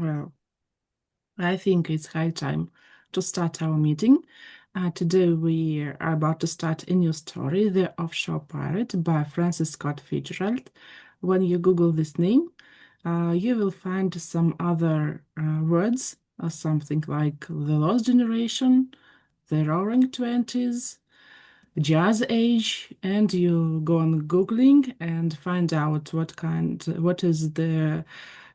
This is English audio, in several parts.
Well, I think it's high time to start our meeting. Today we are about to start a new story, The Offshore Pirate by F.Scott Fitzgerald. When you Google this name, you will find some other words, something like the Lost Generation, the Roaring Twenties, Jazz Age, and you go on Googling and find out what is the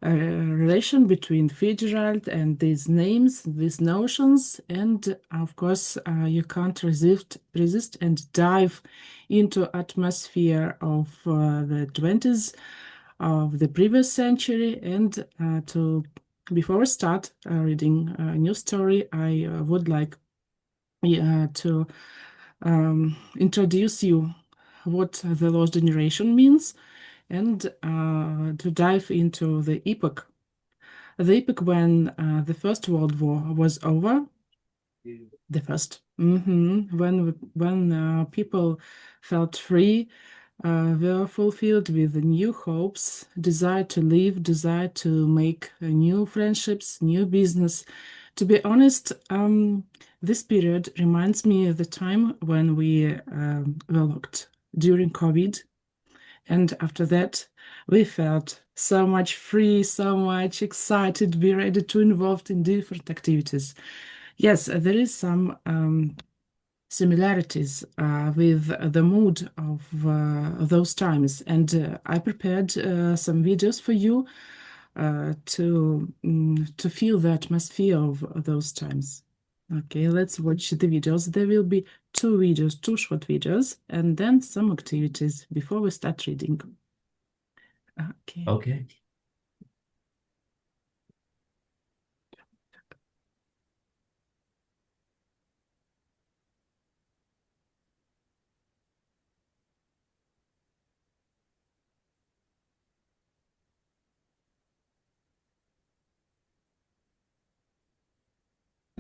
relation between Fitzgerald and these names, these notions, and of course you can't resist and dive into atmosphere of the 20s of the previous century. And to before we start reading a new story, I would like to introduce you what the lost generation means and to dive into the epoch when the First World War was over. The first, when people felt free, were fulfilled with new hopes, desire to live, desire to make new friendships, new business. To be honest, this period reminds me of the time when we were locked during COVID. And after that, we felt so much free, so much excited, be ready to involved in different activities. Yes, there is some similarities with the mood of those times, and I prepared some videos for you to feel the atmosphere of those times. Okay, let's watch the videos. There will be two short videos, and then some activities before we start reading. Okay.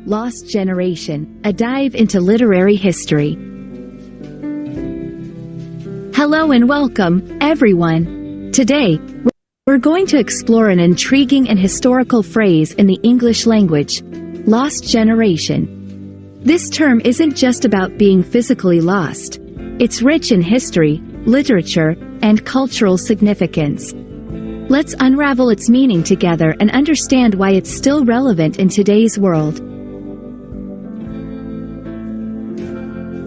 Lost Generation, a dive into literary history. Hello and welcome, everyone. Today, we're going to explore an intriguing and historical phrase in the English language, lost generation. This term isn't just about being physically lost. It's rich in history, literature, and cultural significance. Let's unravel its meaning together and understand why it's still relevant in today's world.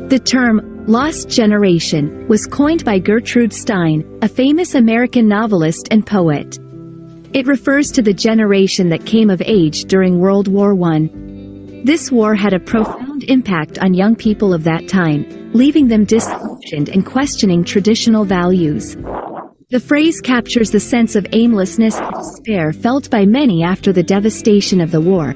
The term, lost generation, was coined by Gertrude Stein, a famous American novelist and poet. It refers to the generation that came of age during World War I. This war had a profound impact on young people of that time, leaving them disillusioned and questioning traditional values. The phrase captures the sense of aimlessness and despair felt by many after the devastation of the war.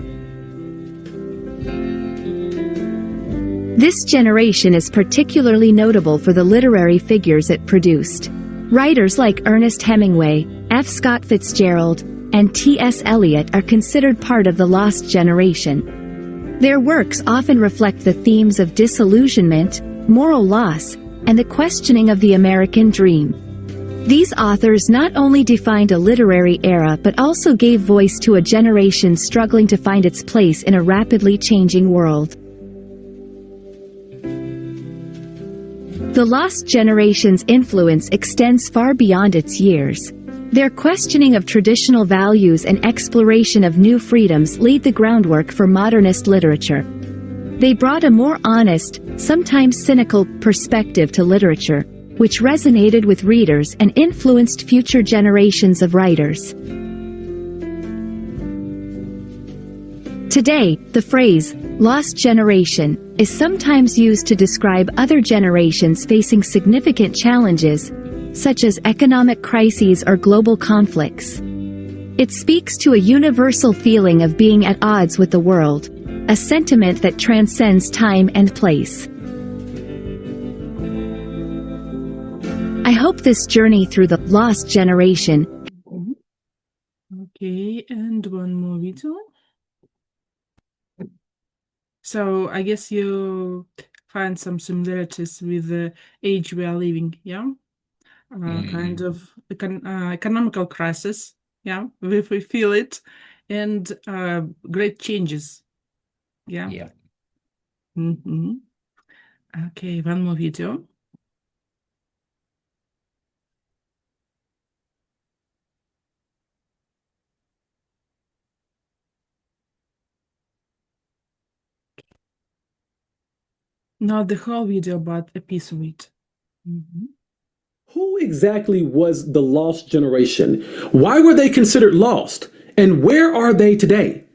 This generation is particularly notable for the literary figures it produced. Writers like Ernest Hemingway, F.Scott Fitzgerald, and T.S. Eliot are considered part of the lost generation. Their works often reflect the themes of disillusionment, moral loss, and the questioning of the American dream. These authors not only defined a literary era but also gave voice to a generation struggling to find its place in a rapidly changing world. The lost generation's influence extends far beyond its years. Their questioning of traditional values and exploration of new freedoms laid the groundwork for modernist literature. They brought a more honest, sometimes cynical, perspective to literature, which resonated with readers and influenced future generations of writers. Today, the phrase, lost generation, is sometimes used to describe other generations facing significant challenges, such as economic crises or global conflicts. It speaks to a universal feeling of being at odds with the world, a sentiment that transcends time and place. I hope this journey through the lost generation. Okay, and one more video. So I guess you find some similarities with the age we are living, yeah? Kind of economical crisis, yeah, we feel it. and great changes. Yeah. Yeah. Okay, one more video. Now the whole video about a piece of it. Who exactly was the lost generation? Why were they considered lost? And where are they today?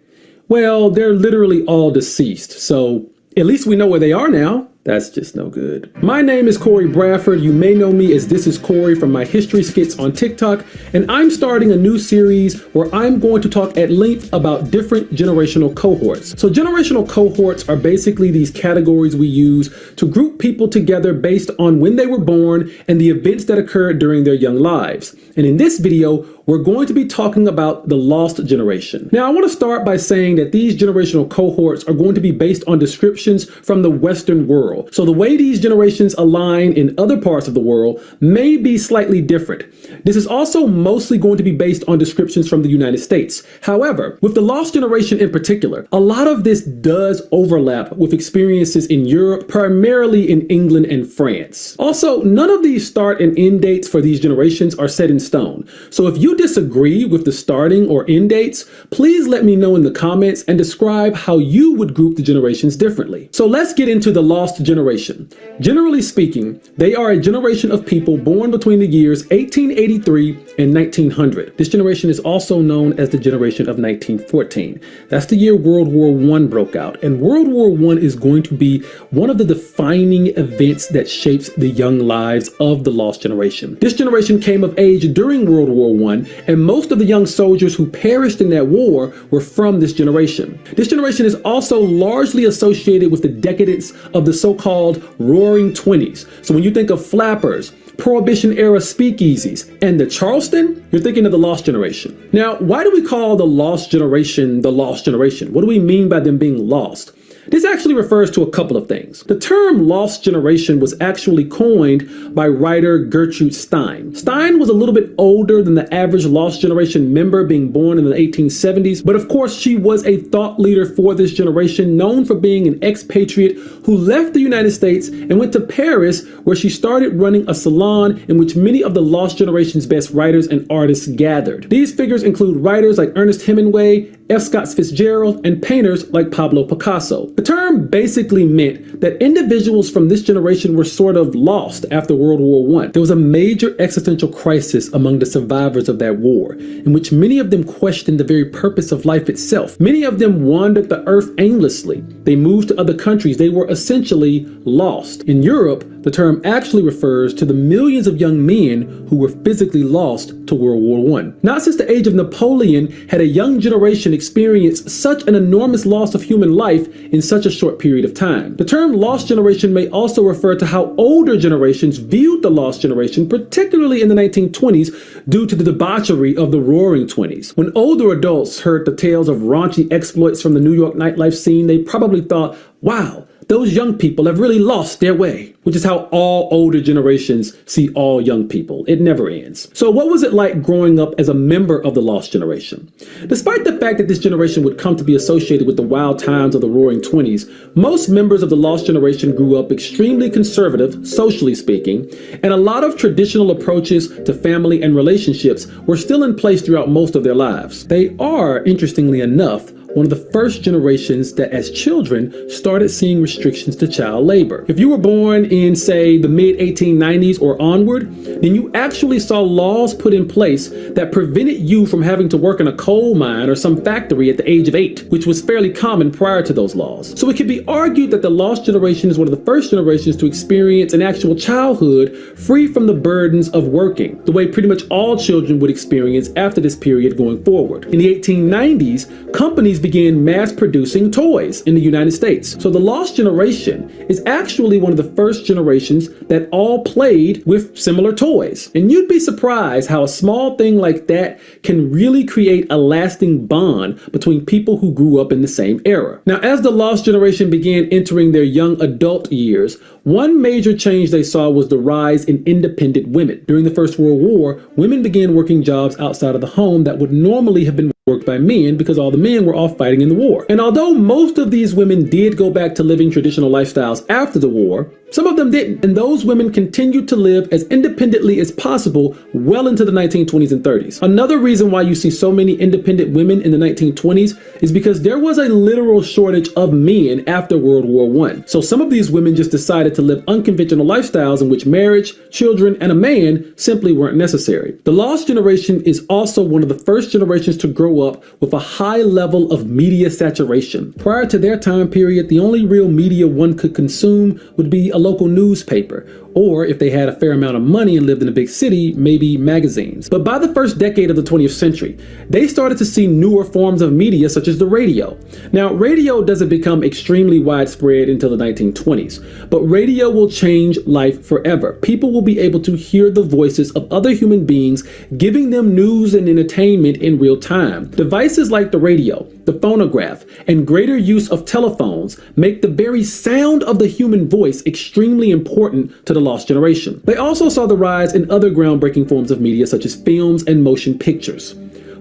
Well, they're literally all deceased, so at least we know where they are now. That's just no good. My name is Corey Bradford. You may know me as This Is Corey from my history skits on TikTok, and I'm starting a new series where I'm going to talk at length about different generational cohorts. So generational cohorts are basically these categories we use to group people together based on when they were born and the events that occurred during their young lives. And in this video, we're going to be talking about the lost generation. Now, I want to start by saying that these generational cohorts are going to be based on descriptions from the Western world. So the way these generations align in other parts of the world may be slightly different. This is also mostly going to be based on descriptions from the United States. However, with the lost generation in particular, a lot of this does overlap with experiences in Europe, primarily in England and France. Also, none of these start and end dates for these generations are set in stone. So if you disagree with the starting or end dates, please let me know in the comments and describe how you would group the generations differently. So let's get into the lost generation. Generally speaking, they are a generation of people born between the years 1883 and 1900. This generation is also known as the generation of 1914. That's the year World War I broke out, and World War I is going to be one of the defining events that shapes the young lives of the lost generation. This generation came of age during World War I, and most of the young soldiers who perished in that war were from this generation. This generation is also largely associated with the decadence of the so-called Roaring Twenties. So when you think of flappers, Prohibition-era speakeasies, and the Charleston, you're thinking of the lost generation. Now, why do we call the lost generation the lost generation? What do we mean by them being lost? This actually refers to a couple of things. The term lost generation was actually coined by writer Gertrude Stein. Stein was a little bit older than the average lost generation member, being born in the 1870s, but of course she was a thought leader for this generation, known for being an expatriate who left the United States and went to Paris, where she started running a salon in which many of the lost generation's best writers and artists gathered. These figures include writers like Ernest Hemingway, F.Scott Fitzgerald, and painters like Pablo Picasso. The term basically meant that individuals from this generation were sort of lost after World War I. There was a major existential crisis among the survivors of that war, in which many of them questioned the very purpose of life itself. Many of them wandered the earth aimlessly. They moved to other countries. They were essentially lost. In Europe, the term actually refers to the millions of young men who were physically lost to World War I. Not since the age of Napoleon had a young generation experienced such an enormous loss of human life in such a short period of time. The term lost generation may also refer to how older generations viewed the lost generation, particularly in the 1920s, due to the debauchery of the Roaring Twenties. When older adults heard the tales of raunchy exploits from the New York nightlife scene, they probably thought, wow, those young people have really lost their way, which is how all older generations see all young people. It never ends. So what was it like growing up as a member of the lost generation? Despite the fact that this generation would come to be associated with the wild times of the Roaring Twenties, most members of the lost generation grew up extremely conservative, socially speaking, and a lot of traditional approaches to family and relationships were still in place throughout most of their lives. They are, interestingly enough, one of the first generations that as children started seeing restrictions to child labor. If you were born in, say, the mid-1890s or onward, then you actually saw laws put in place that prevented you from having to work in a coal mine or some factory at the age of 8, which was fairly common prior to those laws. So it can be argued that the lost generation is one of the first generations to experience an actual childhood free from the burdens of working, the way pretty much all children would experience after this period going forward. In the 1890s, companies began mass producing toys in the United States. So the lost generation is actually one of the first generations that all played with similar toys. And you'd be surprised how a small thing like that can really create a lasting bond between people who grew up in the same era. Now, as the lost generation began entering their young adult years, one major change they saw was the rise in independent women. During the First World War, women began working jobs outside of the home that would normally have been worked by men because all the men were off fighting in the war. And although most of these women did go back to living traditional lifestyles after the war, some of them didn't. And those women continued to live as independently as possible well into the 1920s and 30s. Another reason why you see so many independent women in the 1920s is because there was a literal shortage of men after World War I. So some of these women just decided to live unconventional lifestyles in which marriage, children, and a man simply weren't necessary. The lost generation is also one of the first generations to grow up with a high level of media saturation. Prior to their time period, the only real media one could consume would be a local newspaper, or if they had a fair amount of money and lived in a big city, maybe magazines. But by the first decade of the 20th century, they started to see newer forms of media such as the radio. Now, radio doesn't become extremely widespread until the 1920s, but radio will change life forever. People will be able to hear the voices of other human beings, giving them news and entertainment in real time. Devices like the radio, the phonograph, and greater use of telephones make the very sound of the human voice extremely important to the lost generation. They also saw the rise in other groundbreaking forms of media such as films and motion pictures.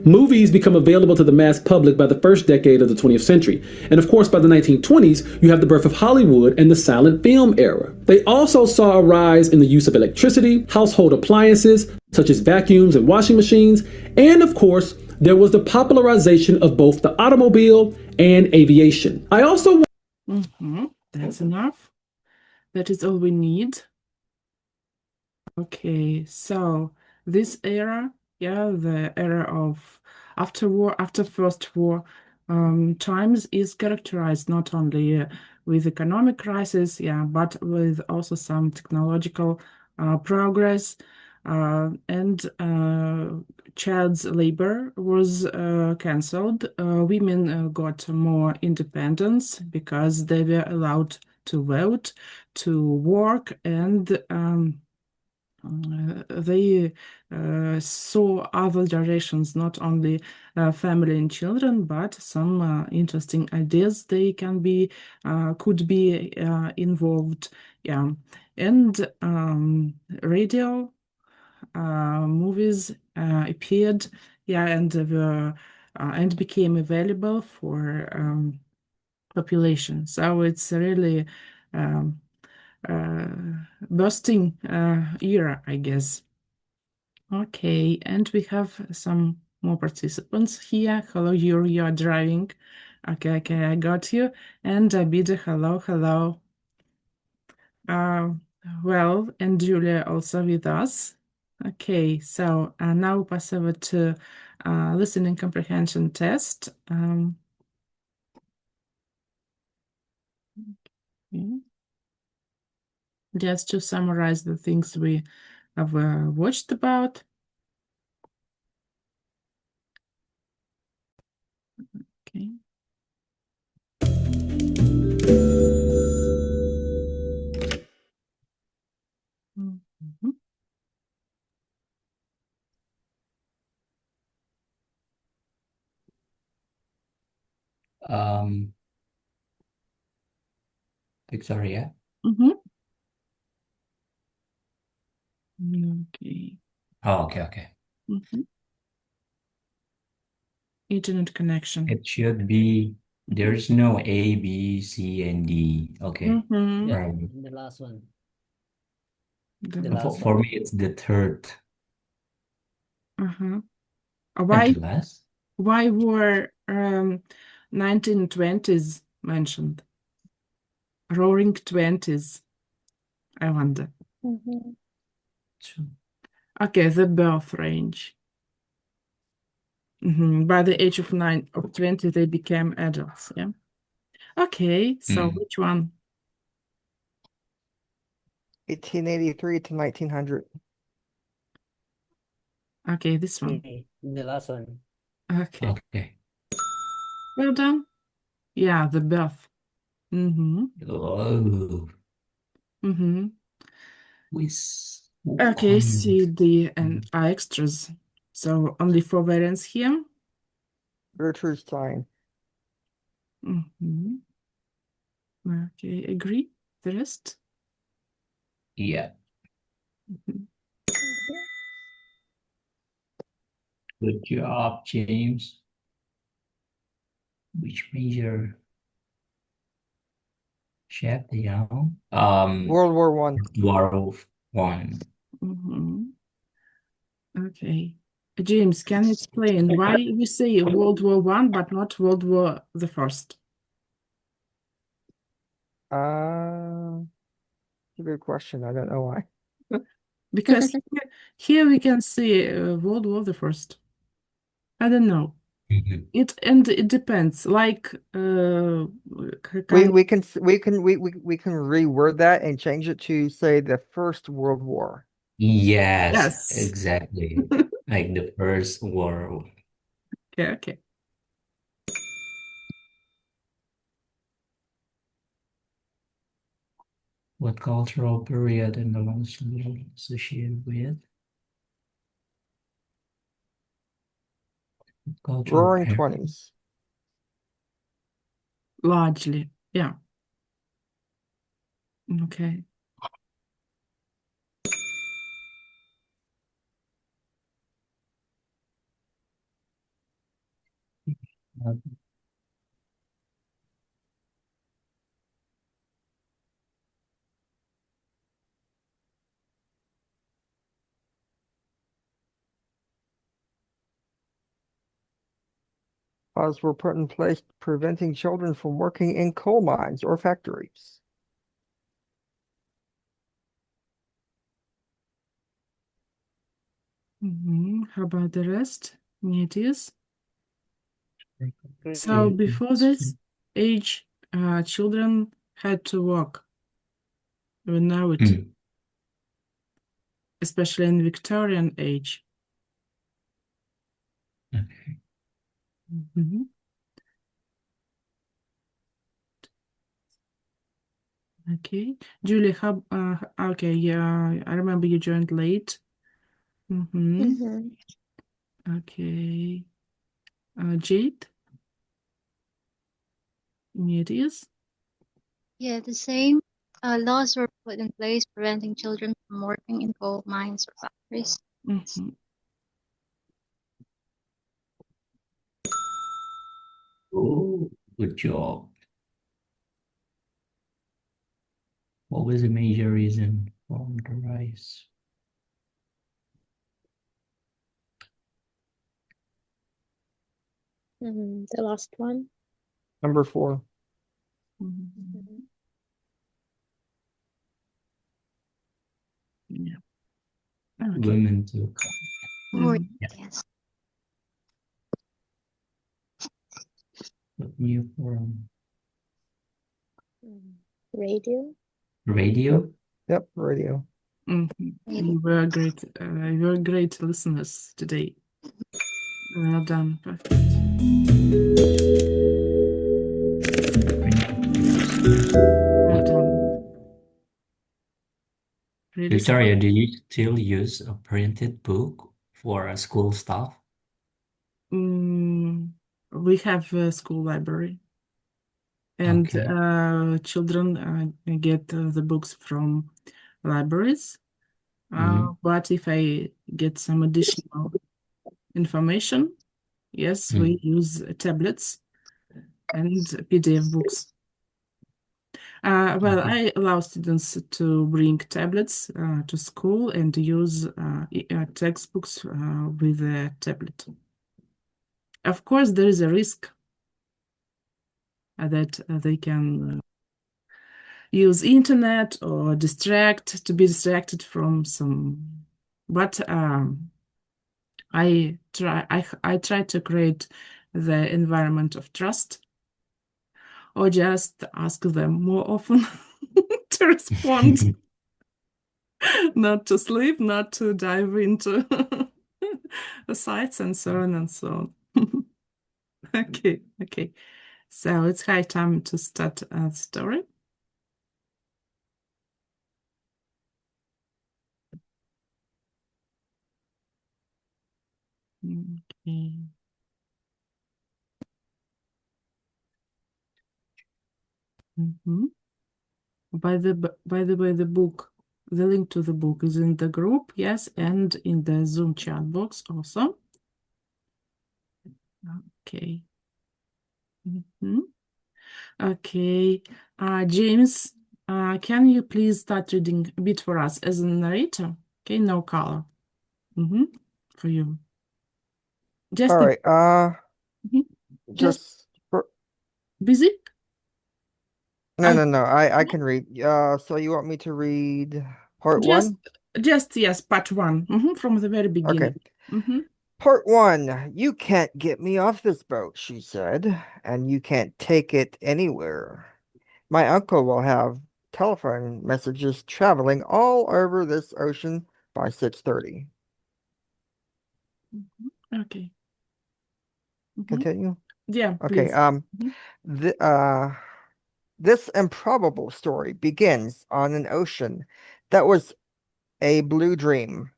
Movies become available to the mass public by the first decade of the 20th century. And of course, by the 1920s, you have the birth of Hollywood and the silent film era. They also saw a rise in the use of electricity, household appliances, such as vacuums and washing machines, and of course, there was the popularization of both the automobile and aviation. I also That's enough. That is all we need. Okay, so this era, the era of after First War times is characterized not only with economic crisis, but with also some technological progress, and child's labor was cancelled. Women got more independence because they were allowed to vote, to work, and they saw other directions, not only family and children, but some interesting ideas they could be involved. And radio, movies appeared, and became available for population. So it's really bursting era, I guess. Okay, and we have some more participants here. Hello, you are driving. Okay, I got you. And Abida, hello. Well, and Julia also with us. Okay, so now pass over to listening comprehension test. Okay. Just to summarize the things we have watched about. Okay. Mhm. Victoria. Mhm. Okay. Oh, okay. Mhm. Internet connection. It should be, there's no A, B, C, and D. Okay. Mhm. The last one. The The For, last for one. me, it's the third Uh-huh. and Why the last. were 1920s mentioned? Roaring 20s, I wonder. Two. Okay, the birth range. By the age of 20, they became adults, yeah? Okay, so which one? 1883 to 1900. Okay, this one. The last one. Okay, Okay. well done. Yeah, the birth. Oh, Okay, C, D, and I extras. So only 4 variants here. Gertrude Stein. Okay, agree. The rest? yeah. Good job, James. Which major chef the young? World War One. War One. Mhm. Okay. James, can you explain why we say World War One but not World War the First? A good question. I don't know why. Because here we can see World War the First. I don't know. Mhm. It depends. Like We kind we can we can reword that and change it to say the First World War. Yes, yes. exactly. Like the First War. Okay, okay. What cultural period and the most associated with cultural Roaring period? Twenties. Largely, yeah. Okay. Laws were put in place preventing children from working in coal mines or factories. How about the rest? It is. So Okay, before this age, children had to work. We know it, Mm, especially in Victorian age. okay. Mhm. Okay. Julie, okay, yeah, I remember you joined late. Okay. Jade, it is. Yeah, the same. Laws were put in place preventing children from working in coal mines or factories. Mhm. Oh, good job. What was the major reason for the rise? The last one. Number 4. Mhm. Yeah. Okay. Women took Or Mhm. yes. what new from Radio. radio? Yep, radio. You were great. You were great listeners today. Well done. Perfect. Well done. Really Victoria, do you still use a printed book for school stuff? We have a school library, and Okay. children get the books from libraries. Mhm. But if I get some additional information, yes, we Mm. use tablets and PDF books. Well, Okay. I allow students to bring tablets to school and use textbooks with a tablet. Of course, there is a risk that they can use internet or to be distracted from some. But I try to create the environment of trust, or just ask them more often to respond. Not to sleep, not to dive into the sites and so on and so on. Okay, okay. So it's high time to start a story. Okay. By the way, the link to the book is in the group, yes, and in the Zoom chat box also. Okay. Mhm. Okay. James, can you please start reading a bit for us as a narrator? Okay, no color. For you. Just All right. Mhm. Just Just for, busy? no, I no, no. I can read. So you want me to read part just one? just yes, part one. From the very Okay. beginning. Mm-hmm. Part one. You can't get me off this boat, she said, and you can't take it anywhere. My uncle will have telephone messages traveling all over this ocean by 6:30. Okay. Mm-hmm. Continue. Yeah, Okay. please. Mhm. Th this improbable story begins on an ocean that was a blue dream.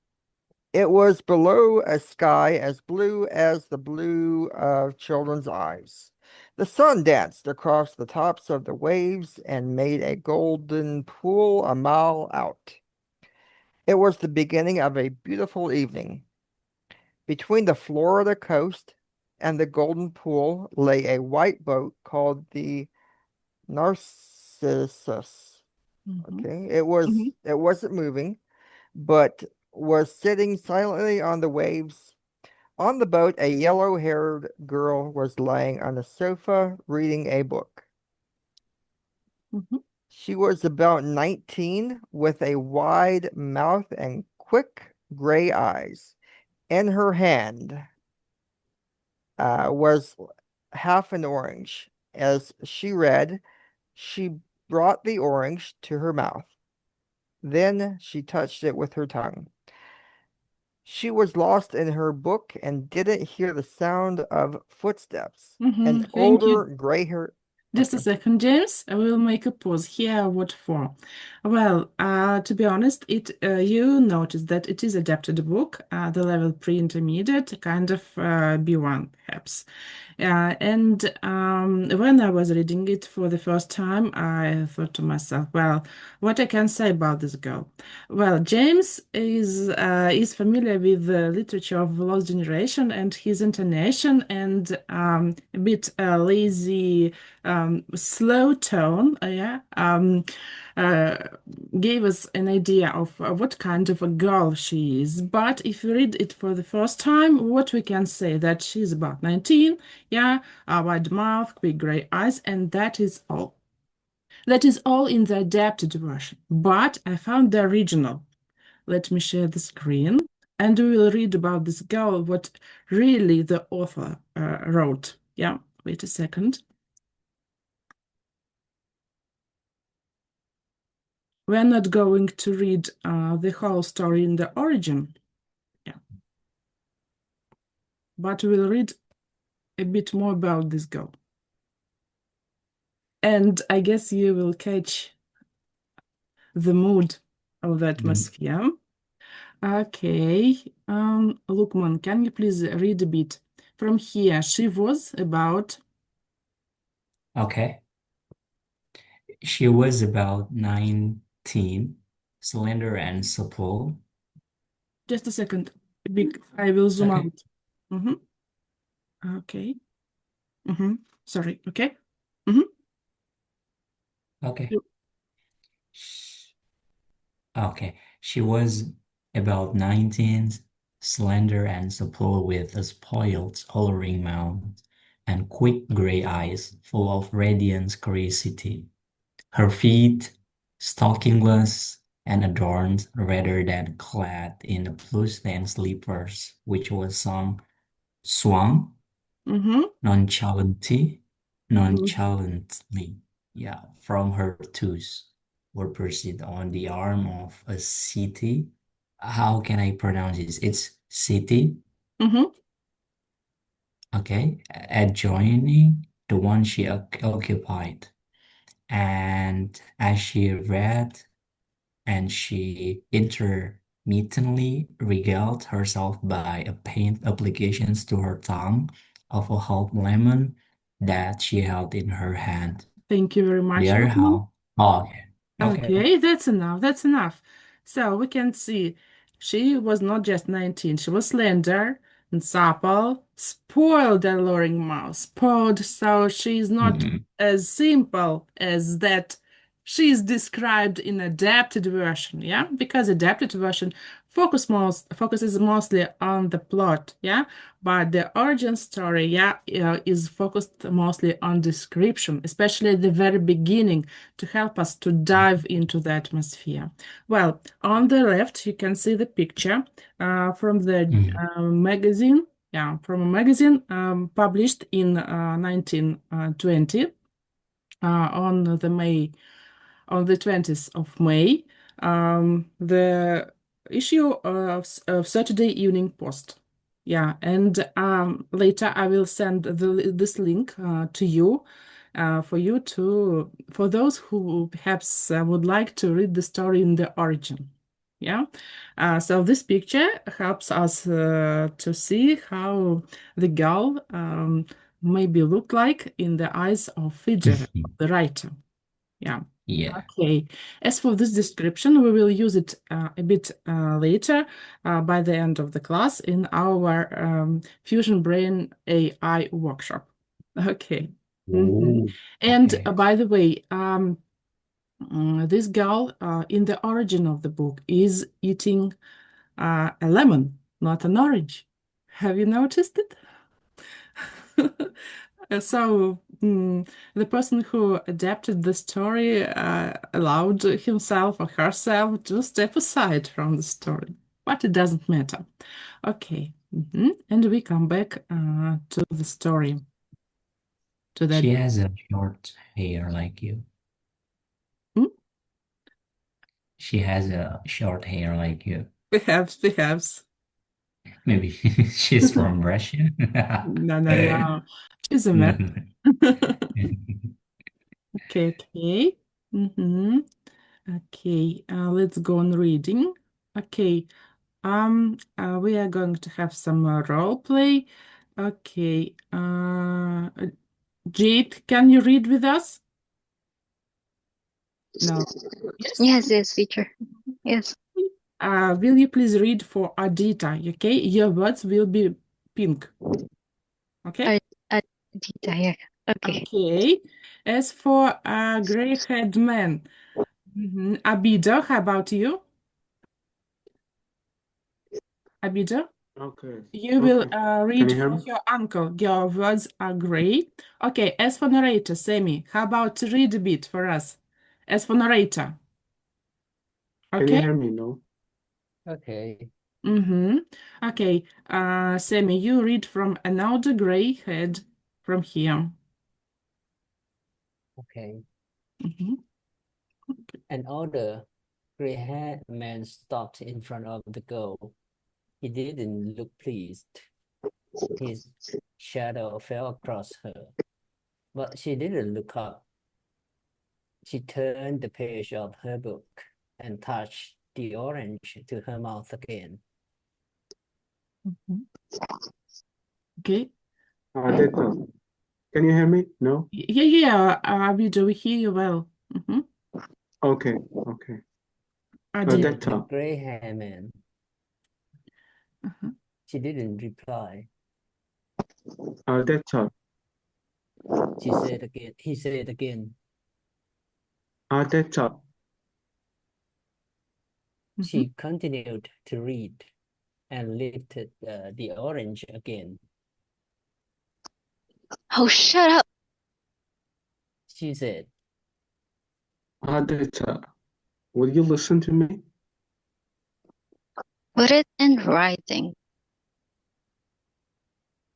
It was below a sky as blue as the blue of children's eyes. The sun danced across the tops of the waves and made a golden pool a mile out. It was the beginning of a beautiful evening. Between the Florida coast and the golden pool lay a white boat called the Narcissus. Mhm. Okay, Mhm. it wasn't moving, but was sitting silently on the waves. On the boat, a yellow-haired girl was lying on a sofa reading a book. Mhm. She was about 19 with a wide mouth and quick gray eyes. In her hand was half an orange. As she read, she brought the orange to her mouth. Then she touched it with her tongue. She was lost in her book and didn't hear the sound of footsteps. An Thank older you. gray hair. Just a Okay. second, James. I will make a pause here. What for? Well, to be honest, you notice that it is adapted book, the level pre-intermediate, kind of B1 perhaps. And when I was reading it for the first time, I thought to myself, well, what I can say about this girl? Well, James is familiar with the literature of the Lost Generation and his intonation and a bit lazy, slow tone, uh, gave us an idea of what kind of a girl she is. But if you read it for the first time, what we can say that she's about 19, yeah, a wide mouth, quick gray eyes, and that is all. That is all in the adapted version. But I found the original. Let me share the screen, and we will read about this girl, what really the author wrote. Yeah, wait a second. We're not going to read the whole story in the origin, yeah, but we'll read a bit more about this girl. And I guess you will catch the mood of the atmosphere. Okay, Lukman, can you please read a bit? From here, she was about, Okay. She was about 19, slender and supple. just a second, I will zoom Okay. out. Mhm. Okay. Sorry, okay. Mhm. Okay. Okay. She was about 19, slender and supple with a spoiled, alluring mouth and quick gray eyes full of radiant curiosity. Her feet, stockingless and adorned rather than clad in the blue-stained slippers, which was swung Mm-hmm. nonchalantly, Mm-hmm. nonchalantly, yeah, from her toes, were perched on the arm of a city. How can I pronounce this? It's city, Mm-hmm. okay, adjoining the one she occupied. And as she read, and she intermittently regaled herself by a paint applications to her tongue of a half lemon that she held in her hand. Thank you very The much, other Lukman. half, oh, okay. Okay. Okay, that's enough. That's enough. So we can see she was not just 19, she was slender, And Sapal, spoiled alluring mouse. Spoiled, so she's not as simple as that she's described in adapted version, yeah? Because adapted version focuses mostly on the plot, yeah? But the origin story, yeah, is focused mostly on description, especially at the very beginning, to help us to dive into the atmosphere. Well, on the left, you can see the picture from the magazine, yeah, from a magazine published in 1920 on the 20th of May, the issue of Saturday Evening Post. Yeah, and later I will send this link to you for those who perhaps would like to read the story in the origin. Yeah, so this picture helps us to see how the girl maybe looked like in the eyes of Fitzgerald, the writer. Yeah. Yeah. Okay. As for this description, we will use it a bit later by the end of the class in our Fusion Brain AI workshop. Okay. Ooh, And okay. by the way, this girl in the origin of the book is eating a lemon, not an orange. Have you noticed it? So the person who adapted the story allowed himself or herself to step aside from the story, but it doesn't matter. Okay, and we come back to the story. To that. She has a short hair like you. Hmm? She has a short hair like you. Perhaps. Maybe she's from Russia. No. She's a No. man. Okay. Okay, let's go on reading. Okay, we are going to have some role play. Okay, Jade, can you read with us? No. Yes, teacher. Yes. Will you please read for Adita? Okay, your words will be pink. Okay. Adita, yeah. Okay. Okay. As for gray-haired man, Abida, how about you? Abida? Okay. You will read you hear for me? your uncle. Your words are great. Okay, as for narrator, Sammy, how about to read a bit for us? As for narrator. Can you Okay? hear me? No. Okay. Okay, Sammy, you read from another gray head from here. Okay. Mhm. An older, gray-haired man stopped in front of the girl. He didn't look pleased. His shadow fell across her, but she didn't look up. She turned the page of her book and touched the orange to her mouth again. Okay. Data. Can you hear me? No. Yeah, Abida, we hear you well. Okay. Adita. The Data. gray-haired man. She didn't reply. Data. She said again. He said again. Data. She continued to read and lifted the orange again. Oh, shut up. She said, Data. Will you listen to me? Put it in writing.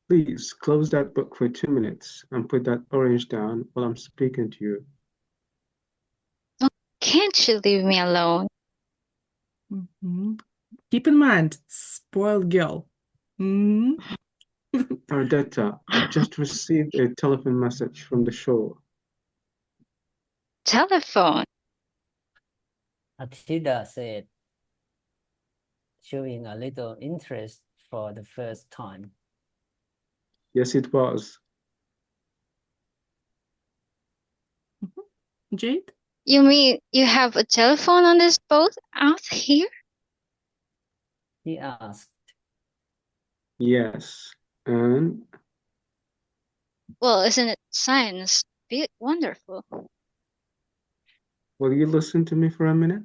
Please close that book for 2 minutes and put that orange down while I'm speaking to you. Can't you leave me alone? Keep in mind, spoiled girl. Ardetta, I've just received a telephone message from the shore. Telephone. Atilda said, showing a little interest for the first time. Yes, it was. Jade? You mean you have a telephone on this boat out here? He asked. Yes. And Well, isn't it science? Wonderful. will you listen to me for a minute?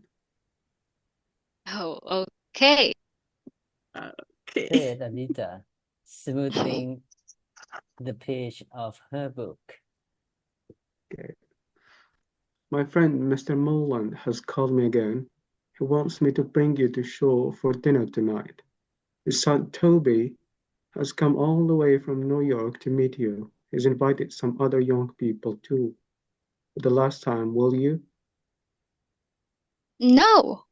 Oh, okay. Okay. said Anita, smoothing the page of her book. Okay. My friend Mr. Moreland has called me again. He wants me to bring you to shore for dinner tonight. His son Toby has come all the way from New York to meet you. He's invited some other young people too. For the last time, will you? No,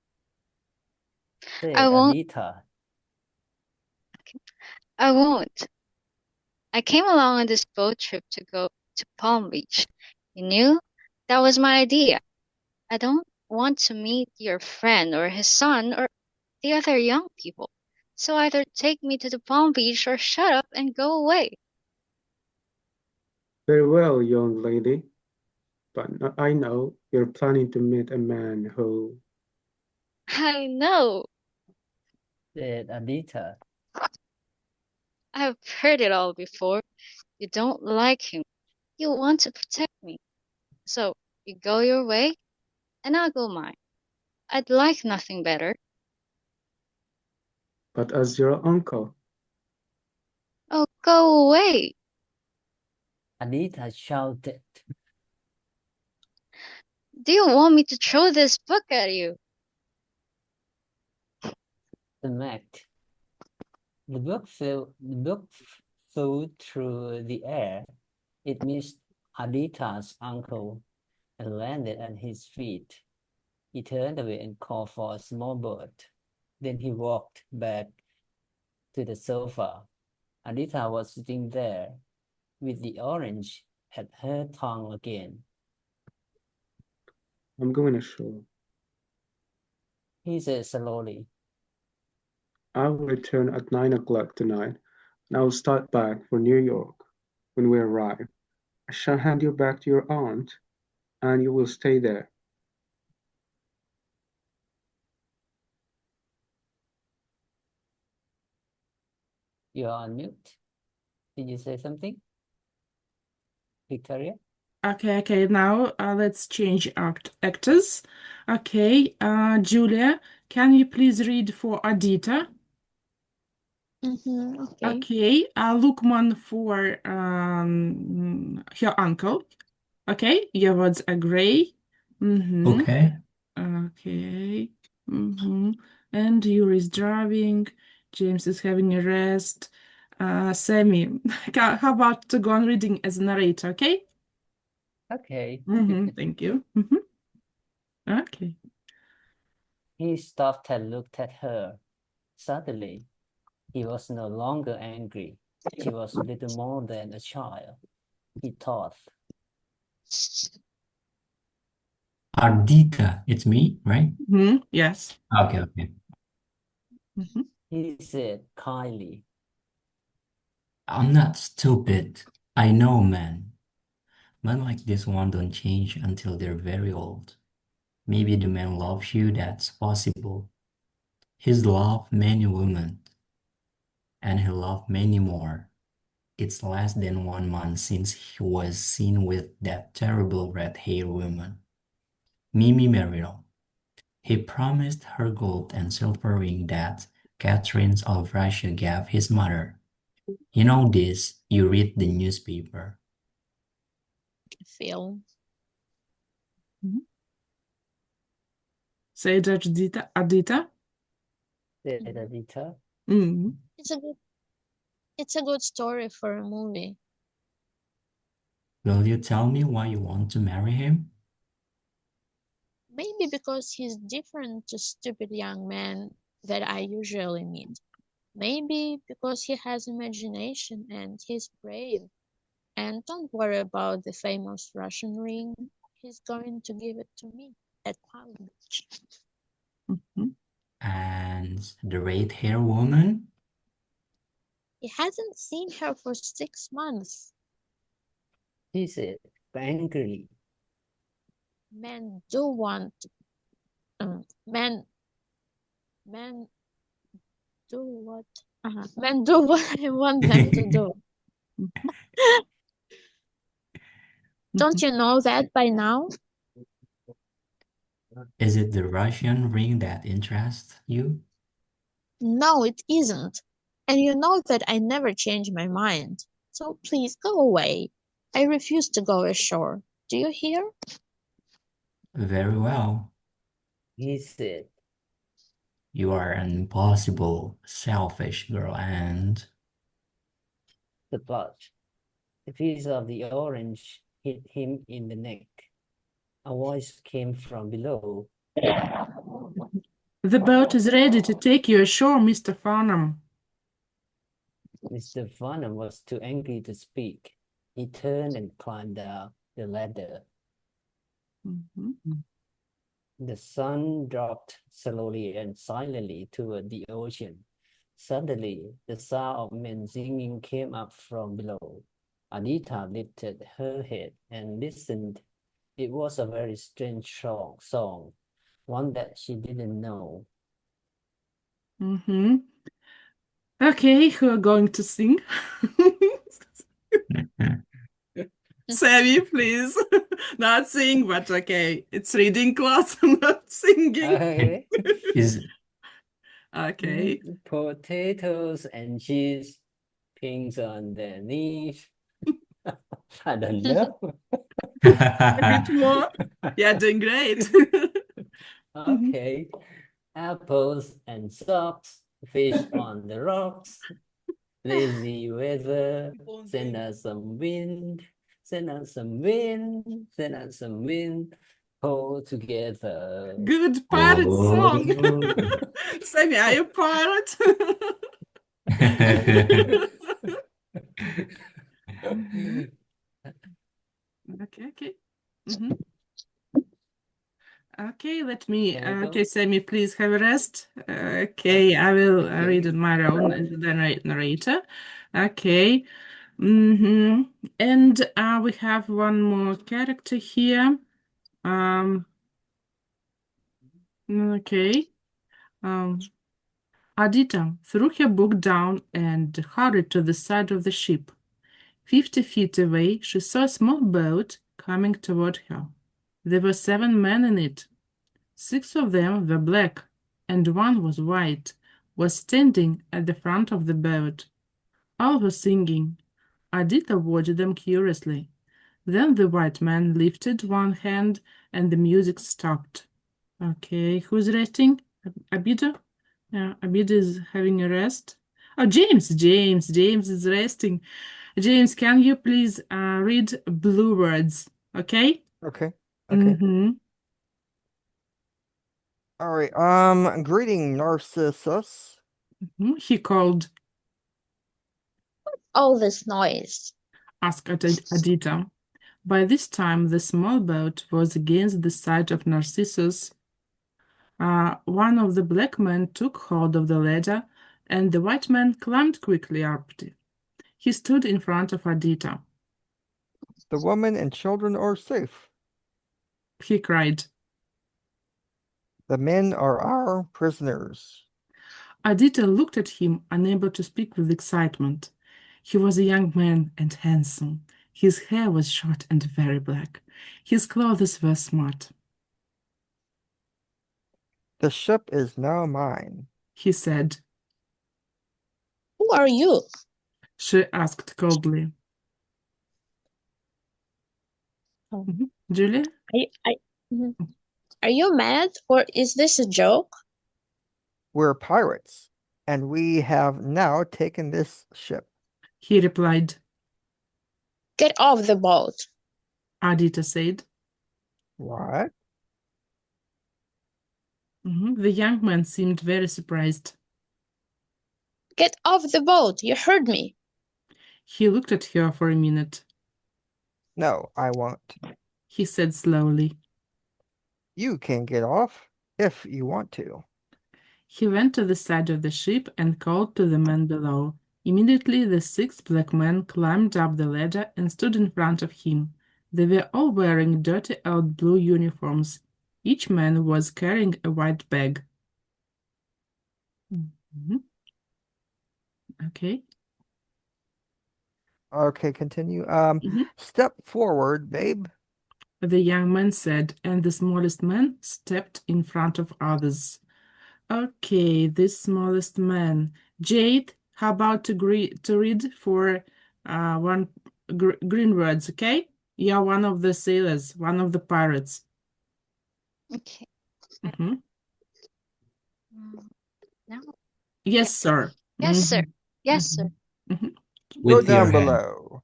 Said I won't. Anita. I won't. I came along on this boat trip to go to Palm Beach. You knew that was my idea. I don't want to meet your friend or his son or the other young people. So either take me to the Palm Beach or shut up and go away. Very well, young lady. But I know you're planning to meet a man who... I know. Said Anita. I've heard it all before. You don't like him. You want to protect me. So you go your way and I'll go mine. I'd like nothing better. But as your uncle, Oh, go away. Anita shouted. Do you want me to throw this book at you? Smacked. The book flew through the air. It missed Anita's uncle and landed at his feet. He turned away and called for a small boat. Then he walked back to the sofa. Anita was sitting there with the orange at her tongue again. I'm going ashore. He said slowly. I will return at 9 o'clock tonight, and I will start back for New York. When we arrive, I shall hand you back to your aunt, and you will stay there. You're on mute. Did you say something, Victoria? Okay. Now let's change actors. Okay, Julia, can you please read for Adita? Okay. Okay, Lukman for her uncle. Okay, your words are gray. Okay. Okay. And Yuri is driving. James is having a rest. Sammy, how about to go on reading as a narrator? Okay. Okay. Thank you. Okay. He stopped and looked at her. Suddenly, he was no longer angry. She was little more than a child, he thought. Ardita, it's me, right? Yes. Okay. He said kindly. I'm not stupid. I know, man. Men like this one don't change until they're very old. Maybe the man loves you, that's possible. He's loved many women, and he loved many more. It's less than 1 month since he was seen with that terrible red-haired woman, Mimi Merrill. He promised her gold and silver ring that Catherine of Russia gave his mother. You know this, you read the newspaper. Film. Say Judge Adita. Said Adita. It's a good story for a movie. Will you tell me why you want to marry him? Maybe because he's different to stupid young men that I usually meet. Maybe because he has imagination and he's brave. And don't worry about the famous Russian ring. He's going to give it to me at Palm Beach. And the red-haired woman? He hasn't seen her for 6 months. He said angrily. Men do want men do what? Men do what I want them to do. Don't you know that by now? Is it the Russian ring that interests you? No, it isn't. And you know that I never change my mind. So please go away. I refuse to go ashore. Do you hear? Very well. He said. You are an impossible, selfish girl, and The plot. The piece of the orange hit him in the neck. A voice came from below. The boat is ready to take you ashore, Mr. Farnham. Mr. Farnham was too angry to speak. He turned and climbed down the ladder. Mhm. The sun dropped slowly and silently toward the ocean. Suddenly, the sound of men singing came up from below. Anita lifted her head and listened. It was a very strange song, one that she didn't know. Okay, who are going to sing? Sammy, please. Not sing, but okay. It's reading class, not singing. Okay. is Okay. Potatoes and cheese, pins underneath. I don't know. A bit more. Yeah, doing great. Okay. Apples and socks, fish on the rocks. Lazy weather, send us some wind, send us some wind, send us some wind. Hold together. Good pirate song. Oh. Sammy, are you a pirate? Mhm. Okay. Okay, let me. Okay, Sammy, please have a rest. Okay, I will read on my own as the narrator. Okay. And we have one more character here. Okay. Adita threw her book down and hurried to the side of the ship. 50 feet away, she saw a small boat coming toward her. There were 7 men in it. 6 of them were black, and 1 was white, was standing at the front of the boat. All were singing. Adita watched them curiously. Then the white man lifted one hand, and the music stopped. Okay, who's resting? Abida? Yeah, Abida is having a rest. Oh, James is resting. James, can you please read Blue Words? Okay? Okay. Mm-hmm. All right. Greeting, Narcissus. He called, All this noise. asked Adita. By this time, the small boat was against the side of Narcissus. One of the black men took hold of the ladder, and the white man climbed quickly up it. He stood in front of Adita. The woman and children are safe. He cried. The men are our prisoners. Adita looked at him, unable to speak with excitement. He was a young man and handsome. His hair was short and very black. His clothes were smart. The ship is now mine. He said. Who are you? She asked coldly. Oh. Julia? Are you mad, or is this a joke? We're pirates, and we have now taken this ship. He replied. Get off the boat. Adita said. What? The young man seemed very surprised. Get off the boat, you heard me. He looked at her for a minute. No, I won't. He said slowly. You can get off if you want to. He went to the side of the ship and called to the men below. Immediately, the 6 black men climbed up the ladder and stood in front of him. They were all wearing dirty old blue uniforms. Each man was carrying a white bag. Okay. Okay, continue. Mhm. Step forward, babe. The young man said, and the smallest man stepped in front of others. Okay, this smallest man. Jade, how about to read for one green words, okay? You're one of the sailors, one of the pirates. Okay. Mhm. Now. Yes, sir. Yes, sir. Mhm. Yes, sir. Mhm. Go With your down hand. below.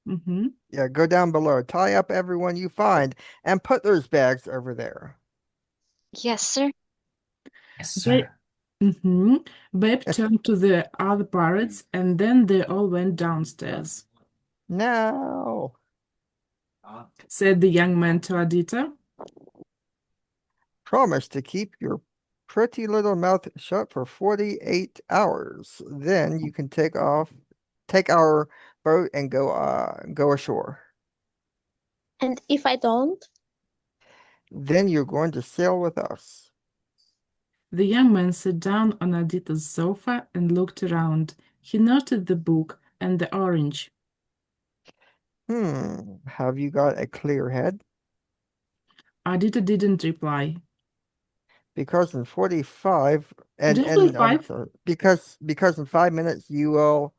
Mhm. Yeah, go down below. Tie up everyone you find and put those bags over there. Yes, sir. Yes, They, sir. Babe Yes. turned to the other pirates, and then they all went downstairs, Now, said the young man to Adita. promise to keep your pretty little mouth shut for 48 hours. Then you can take our boat and go ashore. And if I don't? Then you're going to sail with us. The young man sat down on Adita's sofa and looked around. He noted the book and the orange. Have you got a clear head? Adita didn't reply. Because in 45 Just in I'm five, sorry, because in 5 minutes you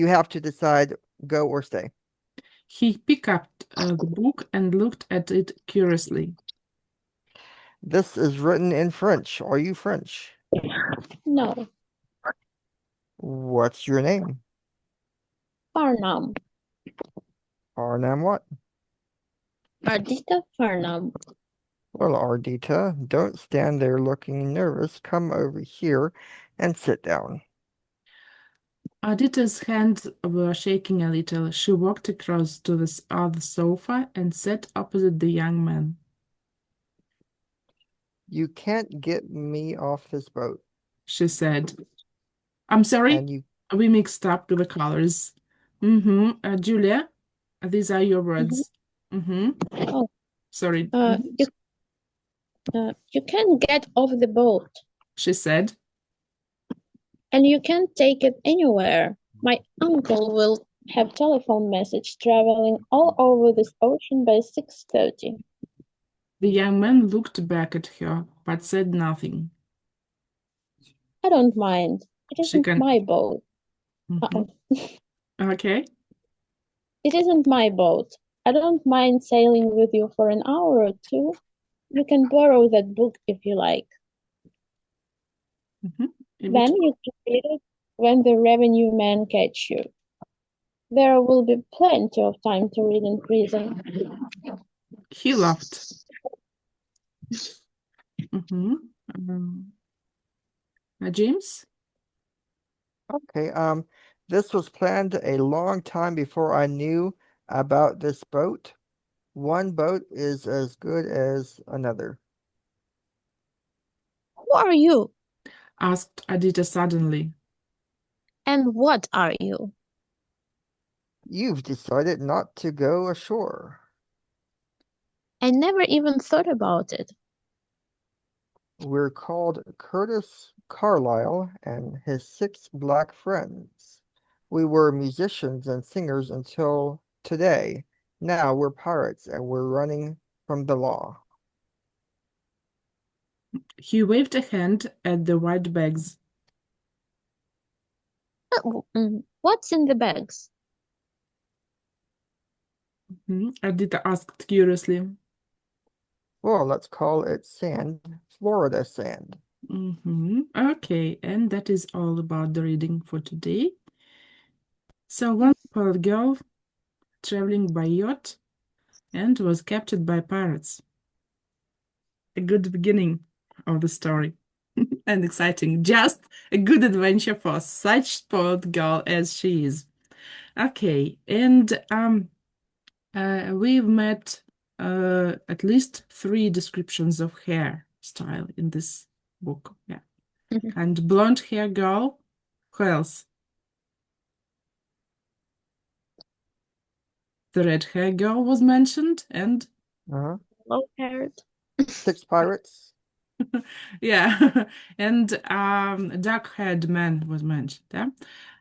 have to decide go or stay. he picked up the book and looked at it curiously. This is written in French. Are you French? No. What's your name? Farnham. Arnam what? Ardita Farnham. Well, Ardita, don't stand there looking nervous. Come over here and sit down. Adita's hands were shaking a little. She walked across to the other sofa and sat opposite the young man. You can't get me off this boat. She said, I'm sorry, And you we mixed up the colors. Julia, these are your words. Oh, Sorry, you can't get off the boat, she said. and you can't take it anywhere. My uncle will have telephone message traveling all over this ocean by 6:30. The young man looked back at her, but said nothing. I don't mind. It She isn't can. my boat. Mhm. Okay. It isn't my boat. I don't mind sailing with you for an hour or two. You can borrow that book if you like. Then you can read it when the revenue men catch you. There will be plenty of time to read in prison. He laughed. Um, James? Okay, this was planned a long time before I knew about this boat. One boat is as good as another. Who are you? Asked Adita suddenly. And what are you? You've decided not to go ashore. I never even thought about it. We're called Curtis Carlyle and his 6 black friends. We were musicians and singers until today. Now we're pirates and we're running from the law. He waved a hand at the white bags. What's in the bags? Adita asked curiously. Well, let's call it sand, Florida sand. Okay, and that is all about the reading for today. So one pearl girl traveling by yacht and was captured by pirates. A good beginning of the story. And exciting. Just a good adventure for such spoiled girl as she is. Okay, and we've met at least 3 descriptions of hairstyle in this book. Yeah. And blonde hair girl, who else? The red hair girl was mentioned, and Uh-huh. Low-haired. 6 pirates. Yeah. And dark-haired man was mentioned. Yeah.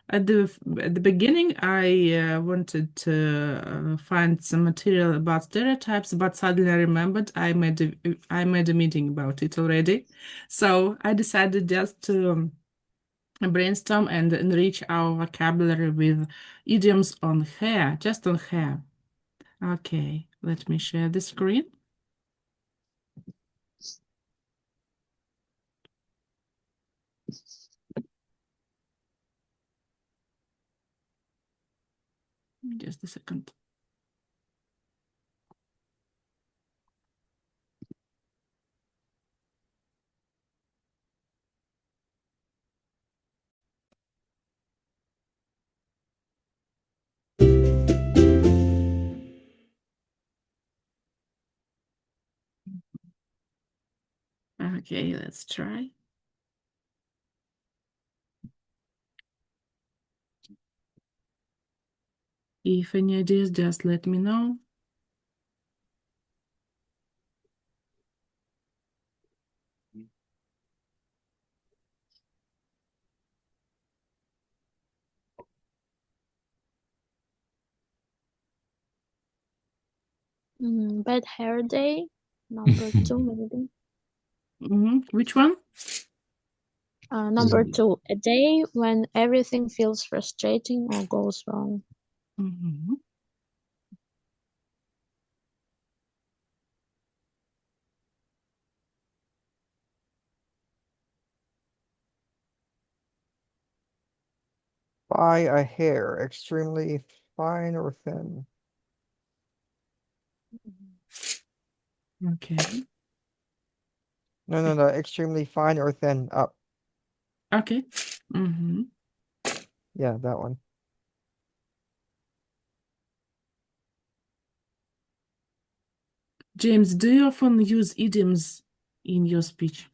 At the beginning, I wanted to find some material about stereotypes, but suddenly I remembered I made a meeting about it already. So I decided just to brainstorm and enrich our vocabulary with idioms on hair, just on hair. Okay, let me share the screen. Just a second. Okay, let's try. If any ideas, just let me know. Bad hair day, number 2 maybe. Which one? Number 2, a day when everything feels frustrating or goes wrong. Mhm. By a hair, extremely fine or thin. Okay. No, extremely fine or thin. Up. Okay. Yeah, that one. James, do you often use idioms in your speech?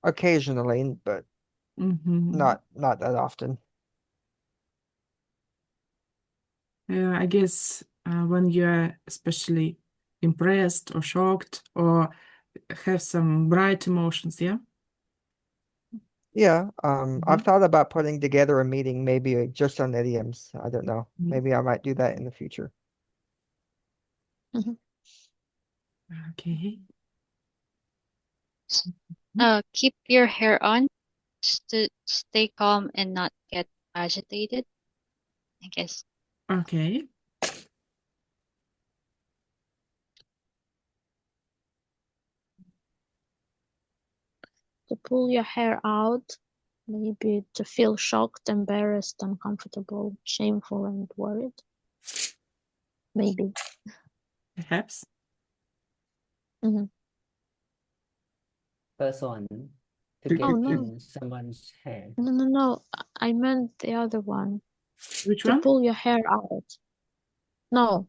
Occasionally, but not that often. I guess when you're especially impressed or shocked or have some bright emotions, yeah? Yeah, I've thought about putting together a meeting, maybe just on idioms. I don't know. Maybe I might do that in the future. Okay. Keep your hair on to stay calm and not get agitated, I guess. Okay. To pull your hair out, maybe to feel shocked, embarrassed, uncomfortable, shameful, and worried. Maybe. Perhaps. First one, to Oh, get no. in someone's hair. No. I meant the other one. Which To one? pull your hair out. No.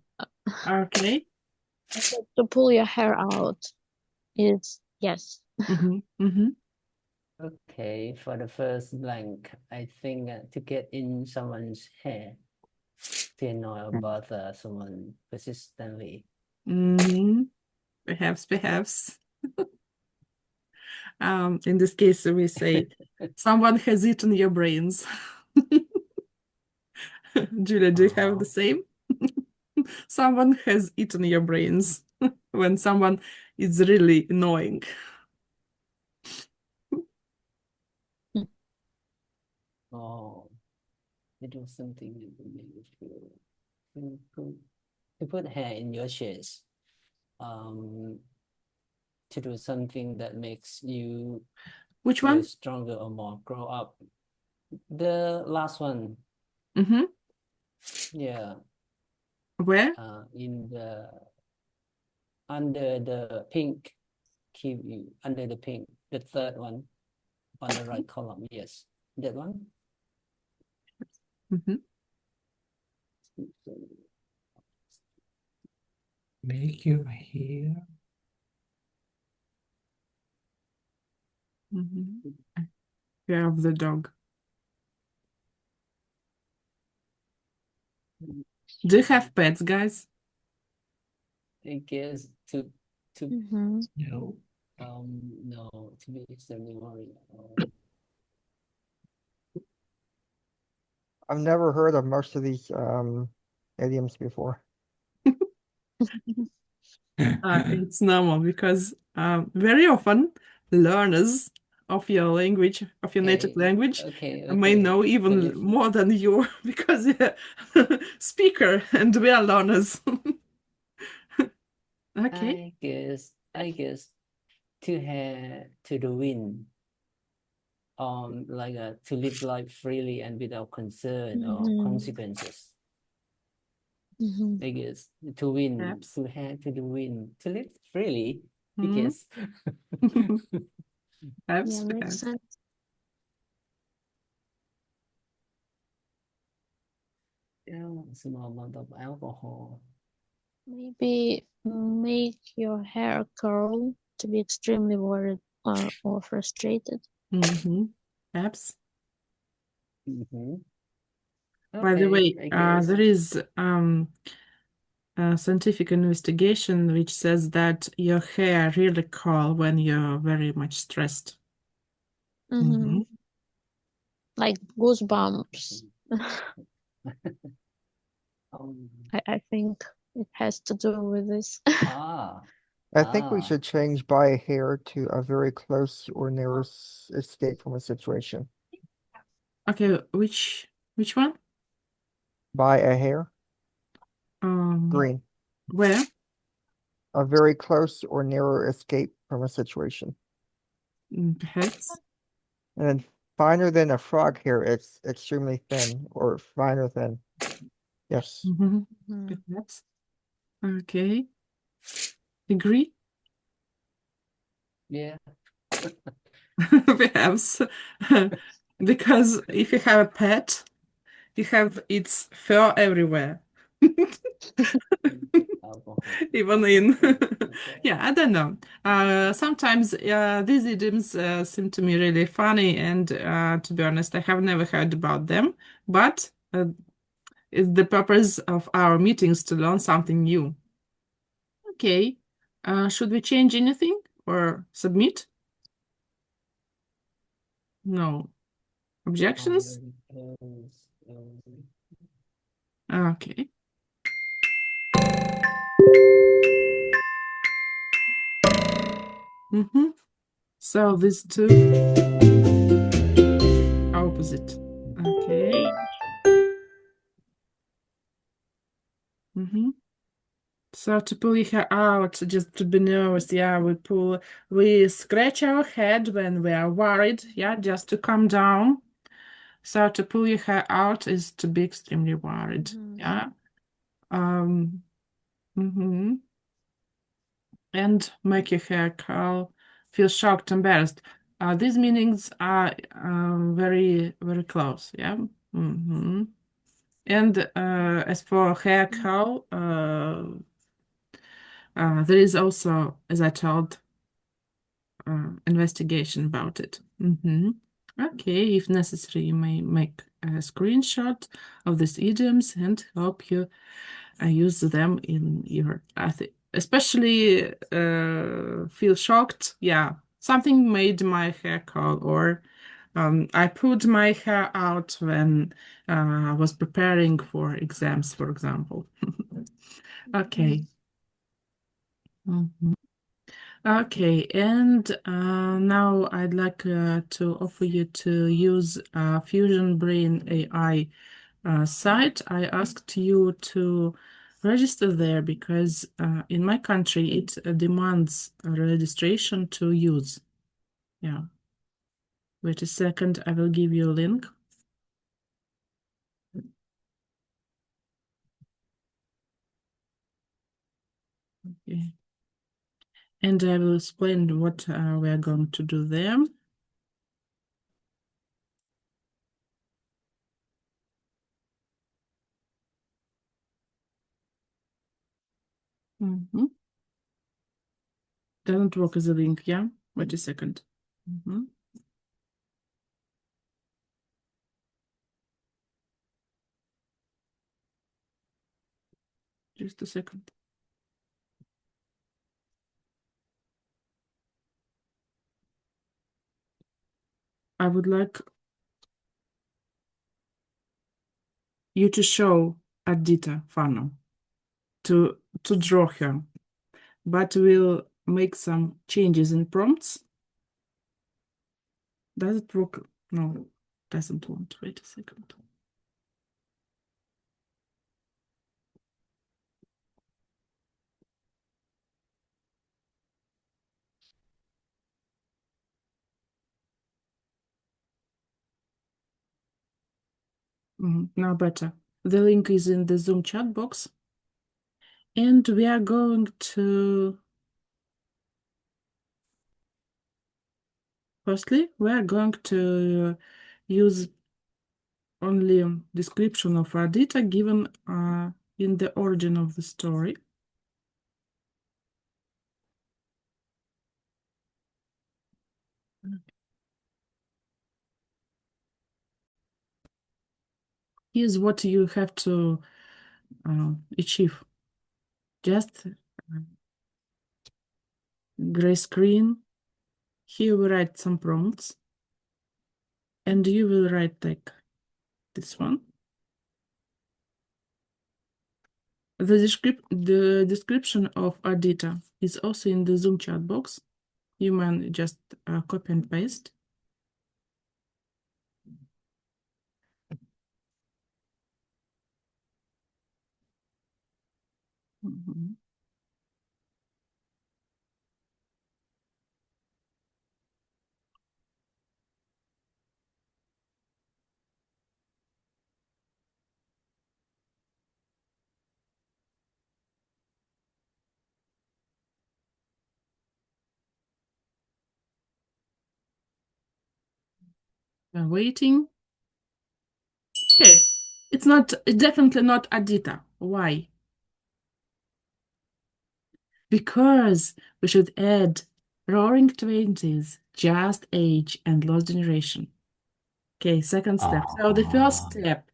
Okay. To pull your hair out is yes. Okay, for the first blank, I think to get in someone's hair, to annoy or bother someone persistently. Perhaps. In this case, we say someone has eaten your brains. Julia, do you have the same? Someone has eaten your brains when someone is really annoying. Oh, to do something that will make you feel to put hair in your chest. To do something that makes you Which feel one? stronger or more grow up. The last one, yeah, Where? in the under the pink, keep you under the pink, the third one on the right column. Yes, that one. Make your hair. Hair of the dog. Do you have pets, guys? I guess to Mm-hmm. No. No, to be extremely worried. I've never heard of most of these idioms before. It's normal because very often learners of your language, of your native Okay, language, okay, may okay. know even Believe more than you because you're speaker and we are learners. Okay. I guess to have to the wind, like to live life freely and without concern or Mm-hmm. consequences. Mm-hmm. I guess to win, Perhaps. to have to the win, to live freely. I Hmm. guess. Perhaps, Yeah, makes perhaps. sense. Yeah, small amount of alcohol. Maybe make your hair curl to be extremely worried or frustrated. Hmm. Perhaps. Mm-hmm. By the Okay, way, I guess. there is a scientific investigation which says that your hair really curl when you're very much stressed. Mm-hmm. Like goosebumps. Um, I think it has to do with this. ah, I think we ah. should change by a hair to a very close or narrow escape from a situation. Okay, which one? By a hair, Um, green. where? A very close or narrow escape from a situation. Perhaps. And then finer than a frog hair, it's extremely thin or finer than. Yes. Mhm. Mhm. Perhaps. Okay. Agree? Yeah. Perhaps. Because if you have a pet, you have its fur everywhere. Alcohol. Even in Okay. yeah, I don't know. Sometimes these idioms seem to me really funny, and to be honest, I have never heard about them. But it's the purpose of our meetings to learn something new. Okay, should we change anything or submit? No objections? Very close. Okay. Mm-hmm. So these two are opposite. Okay. Mm-hmm. So to pull your hair out, just to be nervous, yeah, we scratch our head when we are worried, yeah, just to calm down. So to pull your hair out is to be extremely worried, Mhm. yeah. Um, hmm And make your hair curl, feel shocked, embarrassed. These meanings are very, very close, yeah. And as for hair curl, there is also, as I told, investigation about it. Okay, if necessary, you may make a screenshot of these idioms and hope you use them in your, especially feel shocked. Yeah, something made my hair curl, or I pulled my hair out when I was preparing for exams, for example. Okay. Mhm. Okay, and now I'd like to offer you to use Fusion Brain AI site. I asked you to register there because in my country it demands a registration to use. Yeah. Wait a second, I will give you a link. Okay. And I will explain what we are going to do there. Doesn't work as a link, yeah? Wait a second. Just a second. I would like you to show Adita Fano to draw her, but we'll make some changes in prompts. Does it work? No, doesn't want. Wait a second. Now better. The link is in the Zoom chat box. And we are going to, firstly, we are going to use only description of our data given in the origin of the story. Here's what you have to achieve. Just gray screen. Here we write some prompts. And you will write like this one. The description of our data is also in the Zoom chat box. You can just copy and paste. Waiting. Okay, it's definitely not Adita. Why? Because we should add Roaring Twenties, Just Age, and Lost Generation. Okay, second step. So the first step,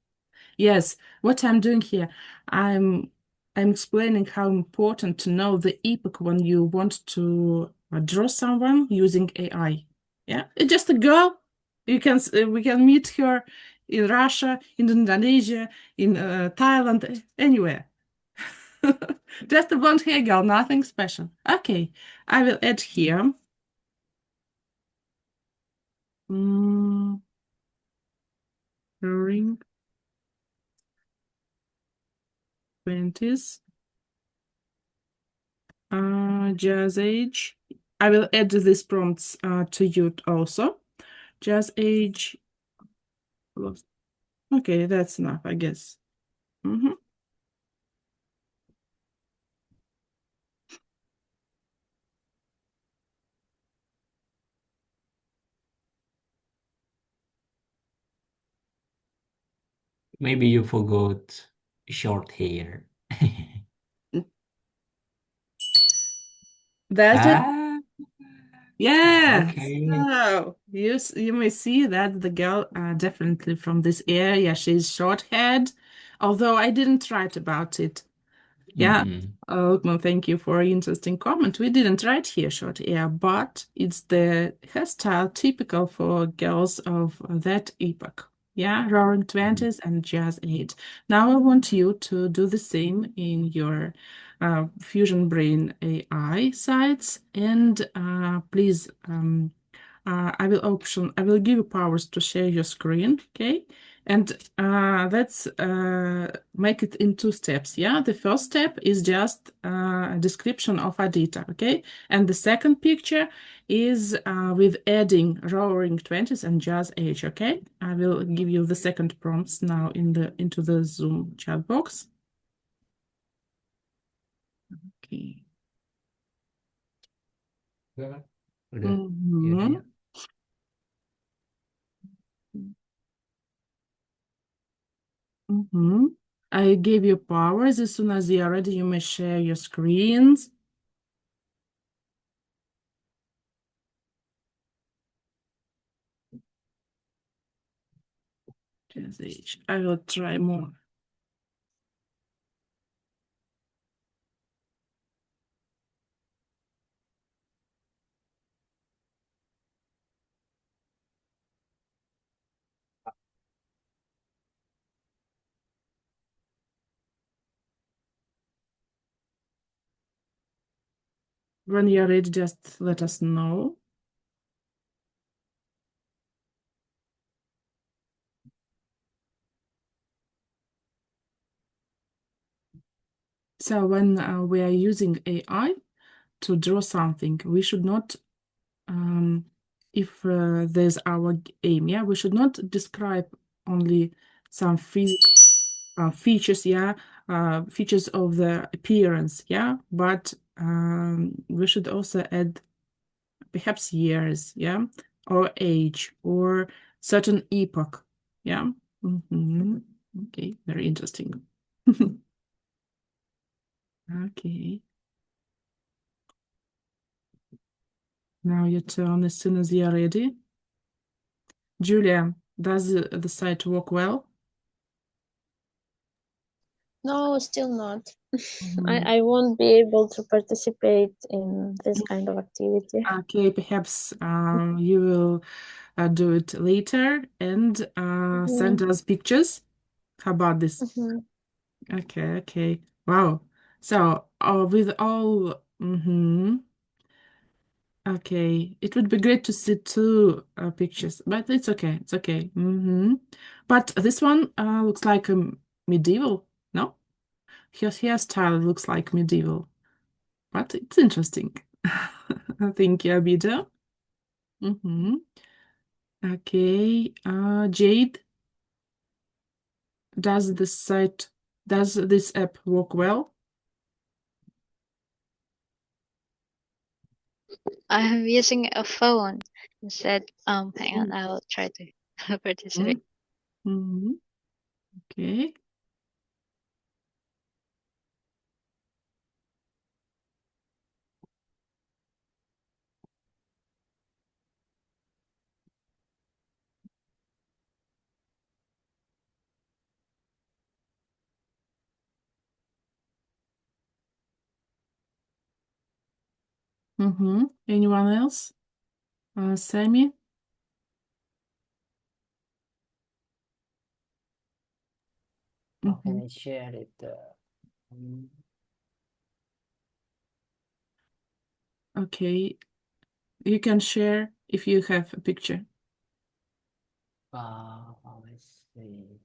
yes, what I'm doing here, I'm explaining how important to know the epoch when you want to draw someone using AI. Yeah, it's just a girl. We can meet her in Russia, in Indonesia, in Thailand, anywhere. Just a blonde hair girl, nothing special. Okay, I will add here. Roaring 20s. Jazz age. I will add these prompts to you also. Jazz age. Okay, that's enough, I guess. Maybe you forgot short hair. That's it. Ah, Yes. okay. So you may see that the girl definitely from this area. She's short-haired, although I didn't write about it. Yeah. Oakman, thank you for an interesting comment. We didn't write here short hair, but it's the hairstyle typical for girls of that epoch. Yeah, Roaring Twenties and Jazz Age. Now I want you to do the same in your Fusion Brain AI sites, and please, I will give you powers to share your screen, okay? And let's make it in two steps. Yeah, the first step is just a description of our data, okay? And the second picture is with adding Roaring Twenties and Jazz Age, okay? I will give you the second prompts now into the Zoom chat box. Okay. I gave you powers. As soon as you're ready, you may share your screens. I will try more. When you're ready, just let us know. So when we are using AI to draw something, we should not, if there's our aim, yeah, we should not describe only some features, yeah, features of the appearance, yeah, but we should also add perhaps years, yeah, or age, or certain epoch, yeah. Okay, very interesting. Okay. Now your turn as soon as you're ready. Julia, does the site work well? No, still not. Mhm. I won't be able to participate in this kind of activity. Okay, perhaps you will do it later and send us pictures. How about this? Mhm. Okay, okay. Wow. So, with all, okay, it would be great to see two pictures, but it's okay. It's okay. But this one looks like medieval, no? His hairstyle looks like medieval, but it's interesting. Thank you, Abida. Okay, Jade, does this app work well? I am using a phone instead. Hang on, I'll try to participate. Mhm. Okay. Anyone else? Sammy? How can I share it? Um, Okay. You can share if you have a picture. let's see.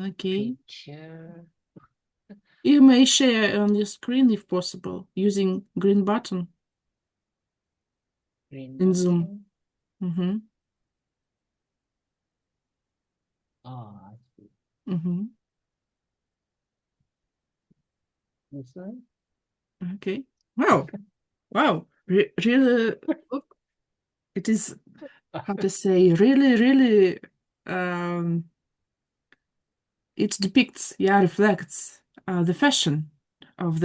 Okay. Picture. You may share on your screen if possible, using green button Green in Zoom. button. Mm-hmm. I see. This one? Okay. Wow. Wow. Really, look, it is, how to say, really, it depicts, yeah, reflects the fashion of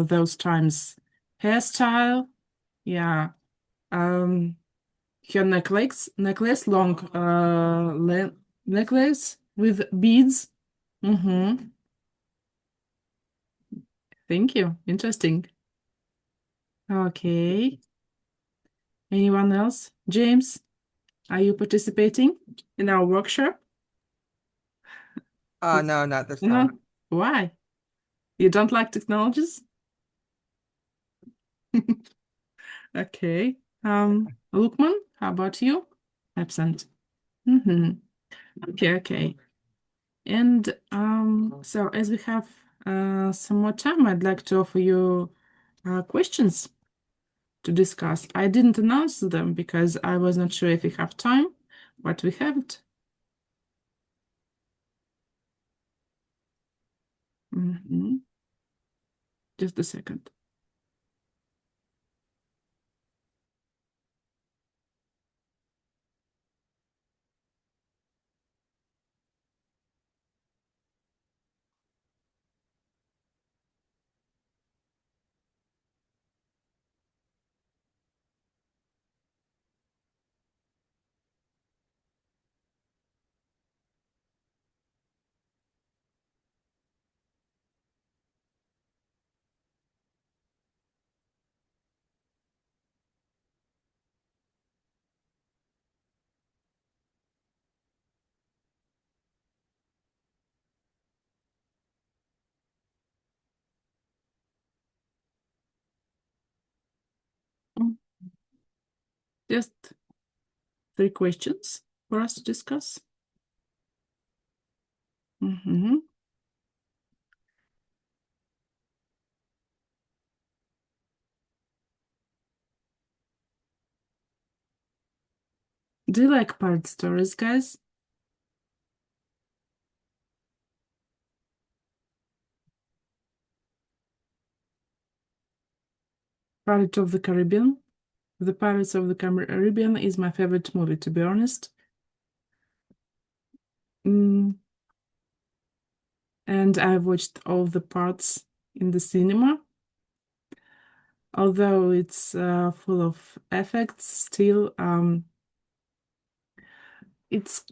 those times. Hairstyle, yeah. Um, her necklace, long necklace with beads. Thank you. Interesting. Okay. Anyone else? James, are you participating in our workshop? No, not this No. time. Why? You don't like technologies? Okay. Lukman, how about you? Absent. Okay, okay. And so as we have some more time, I'd like to offer you questions to discuss. I didn't announce them because I was not sure if we have time, but we have it. Just a second. Just 3 questions for us to discuss. Do you like pirate stories, guys? Pirates of the Caribbean. The Pirates of the Caribbean is my favorite movie, to be honest. And I've watched all the parts in the cinema. Although it's full of effects, still it's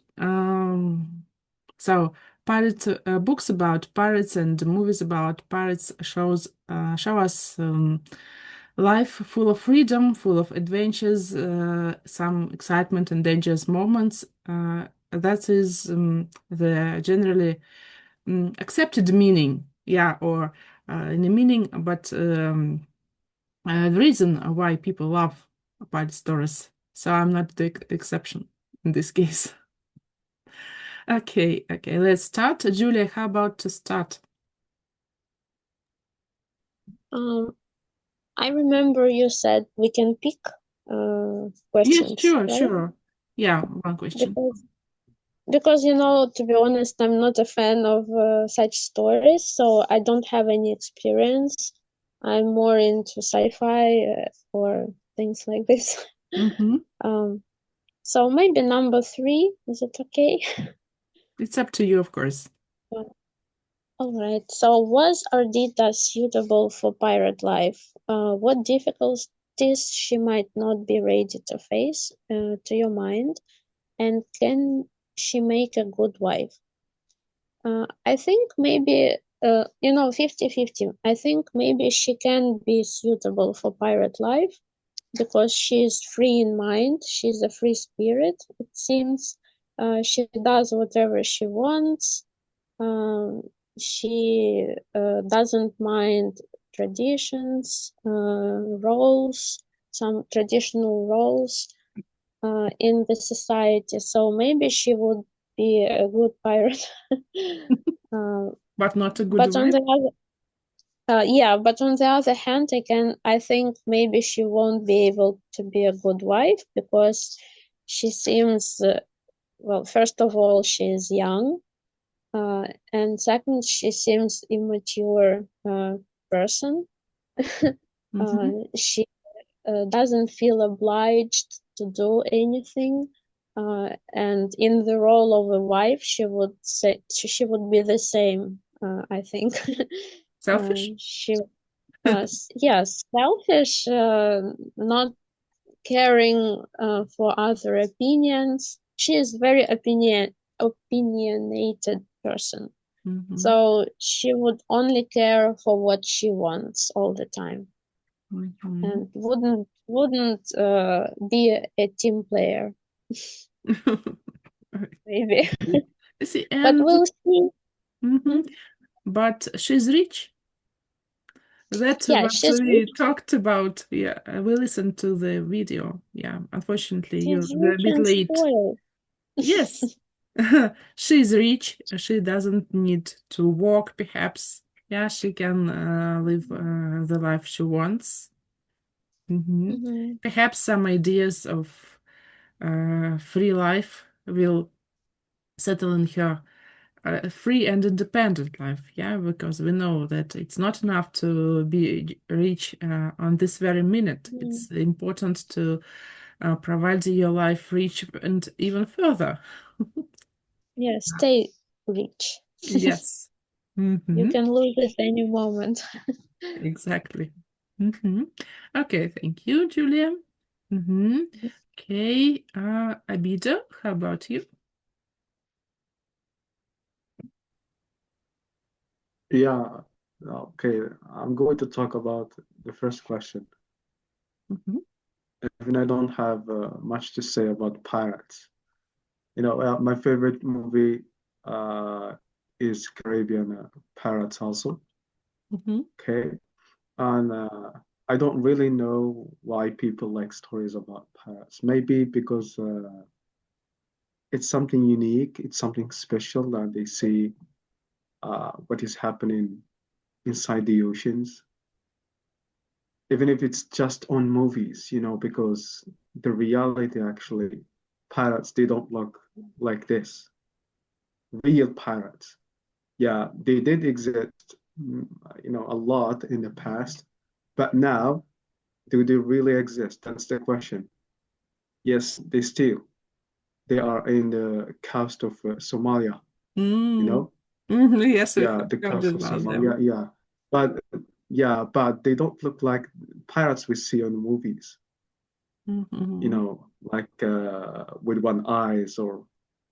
so pirates books about pirates and movies about pirates show us life full of freedom, full of adventures, some excitement and dangerous moments. That is the generally accepted meaning, or in a meaning, but the reason why people love pirate stories. So I'm not the exception in this case. Okay, let's start. Julia, how about to start? I remember you said we can pick questions. Yes, sure, right? sure. Yeah, one question. Because to be honest, I'm not a fan of such stories, so I don't have any experience. I'm more into sci-fi or things like this. So maybe number 3, is it okay? It's up to you, of course. All right. So was Ardita suitable for pirate life? What difficulties she might not be ready to face, to your mind? And can she make a good wife? I think maybe, 50-50. I think maybe she can be suitable for pirate life because she's free in mind. She's a free spirit, it seems. She does whatever she wants. She doesn't mind traditions, roles, some traditional roles in the society. So maybe she would be a good pirate. But not a good but wife? on the other, but on the other hand, I think maybe she won't be able to be a good wife because she seems, well, first of all, she is young, and second, she seems immature person. She doesn't feel obliged to do anything, and in the role of a wife, she would be the same. I think. Selfish? Yes, selfish, not caring for other opinions. She is very opinionated person. So she would only care for what she wants all the time, and wouldn't be a team player. Maybe. See, But we'll see. But she's rich. That's what we talked about. Yeah, we listened to the video. Yeah, unfortunately, you're a bit late. Yes, she's rich. She doesn't need to work, perhaps. Yeah, she can live the life she wants. Perhaps some ideas of free life will settle in her free and independent life, because we know that it's not enough to be rich on this very minute. It's important to provide your life rich and even further. Stay rich. Yes. You can lose at any moment. Exactly. Okay, thank you, Julia. Okay, Abida, how about you? Yeah, okay. I'm going to talk about the first question. Even I don't have much to say about pirates. My favorite movie is Caribbean Pirates also. Okay. And I don't really know why people like stories about pirates. Maybe because it's something unique, it's something special that they see what is happening inside the oceans, even if it's just on movies, because the reality actually, pirates, they don't look like this. Real pirates, yeah, they did exist, a lot in the past, but now, do they really exist? That's the question. Yes, they are in the coast of Somalia, you Mm. know? Yes, we Yeah, the heard coast of about Somalia, them. yeah. But but they don't look like pirates we see on movies, Mhm. like with one eyes or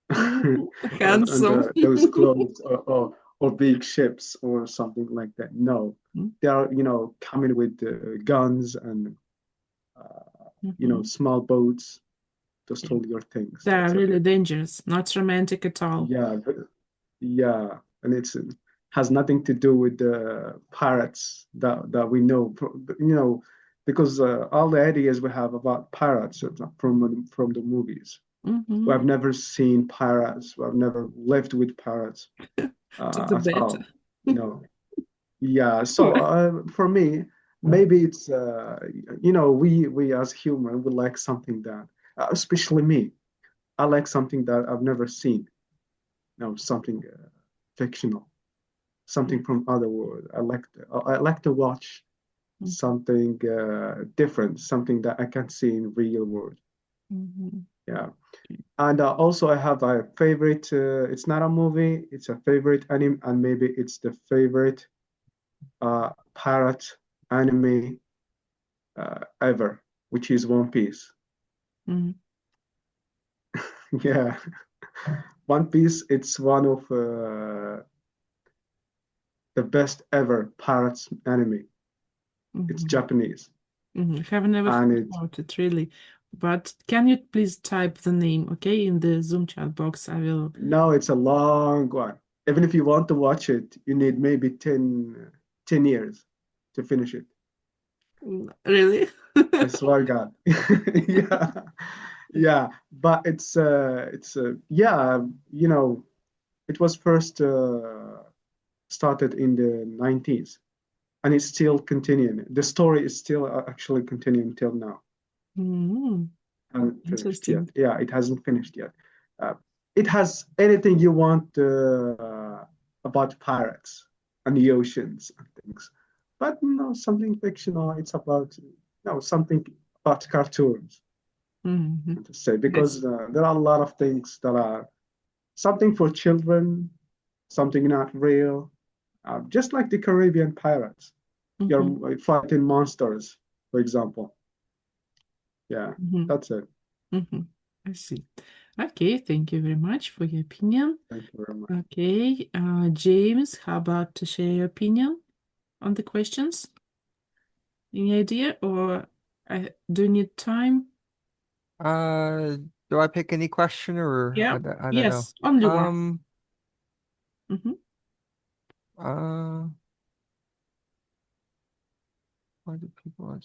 Mhm. and Handsome. those clothes or big ships or something like that. No, they are, coming with guns and Mhm. small boats to Yeah. steal your things. They are That's really it. dangerous, not romantic at all. Yeah, yeah, and it's has nothing to do with the pirates that we know, because all the ideas we have about pirates are from the movies. We Hmm. have never seen pirates. We have never lived with pirates To the at better. all. You know, yeah. So Well, for me, maybe it's we as human would like something that, especially me, I like something that I've never seen. Something fictional, something from other world. I like to watch something different, something that I can see in real world. mhm. Yeah, and also I have a favorite. It's not a movie; it's a favorite anime, and maybe it's the favorite pirate anime ever, which is One Piece. Mhm. Yeah, One Piece. It's one of the best ever pirates anime. It's Mhm. Japanese, Mhm. I have never and thought it about it really. But can you please type the name, okay, in the Zoom chat box? I will. no, it's a long one. Even if you want to watch it, you need maybe 10 years to finish it. Really? I swear God. Yeah. Yeah. But it was first started in the 90s and it's still continuing. The story is still actually continuing till now. Mhm. Hasn't finished yet. Interesting. Yeah, it hasn't finished yet. Uh, it has anything you want about pirates and the oceans and things, but no, something fictional. It's about no something about cartoons. Mhm. To say Yes. because there are a lot of things that are something for children, something not real, just like the Caribbean pirates. Mhm. You're fighting monsters, for example. Yeah, Mhm. that's it. Mhm. I see. Okay, thank you very much for your opinion. Thank you very much. Okay, James, how about to share your opinion on the questions? Any idea, or do you need time? Uh, do I pick any question or Yeah, I don't know. yes, only one. Um, Mm-hmm. uh, why do people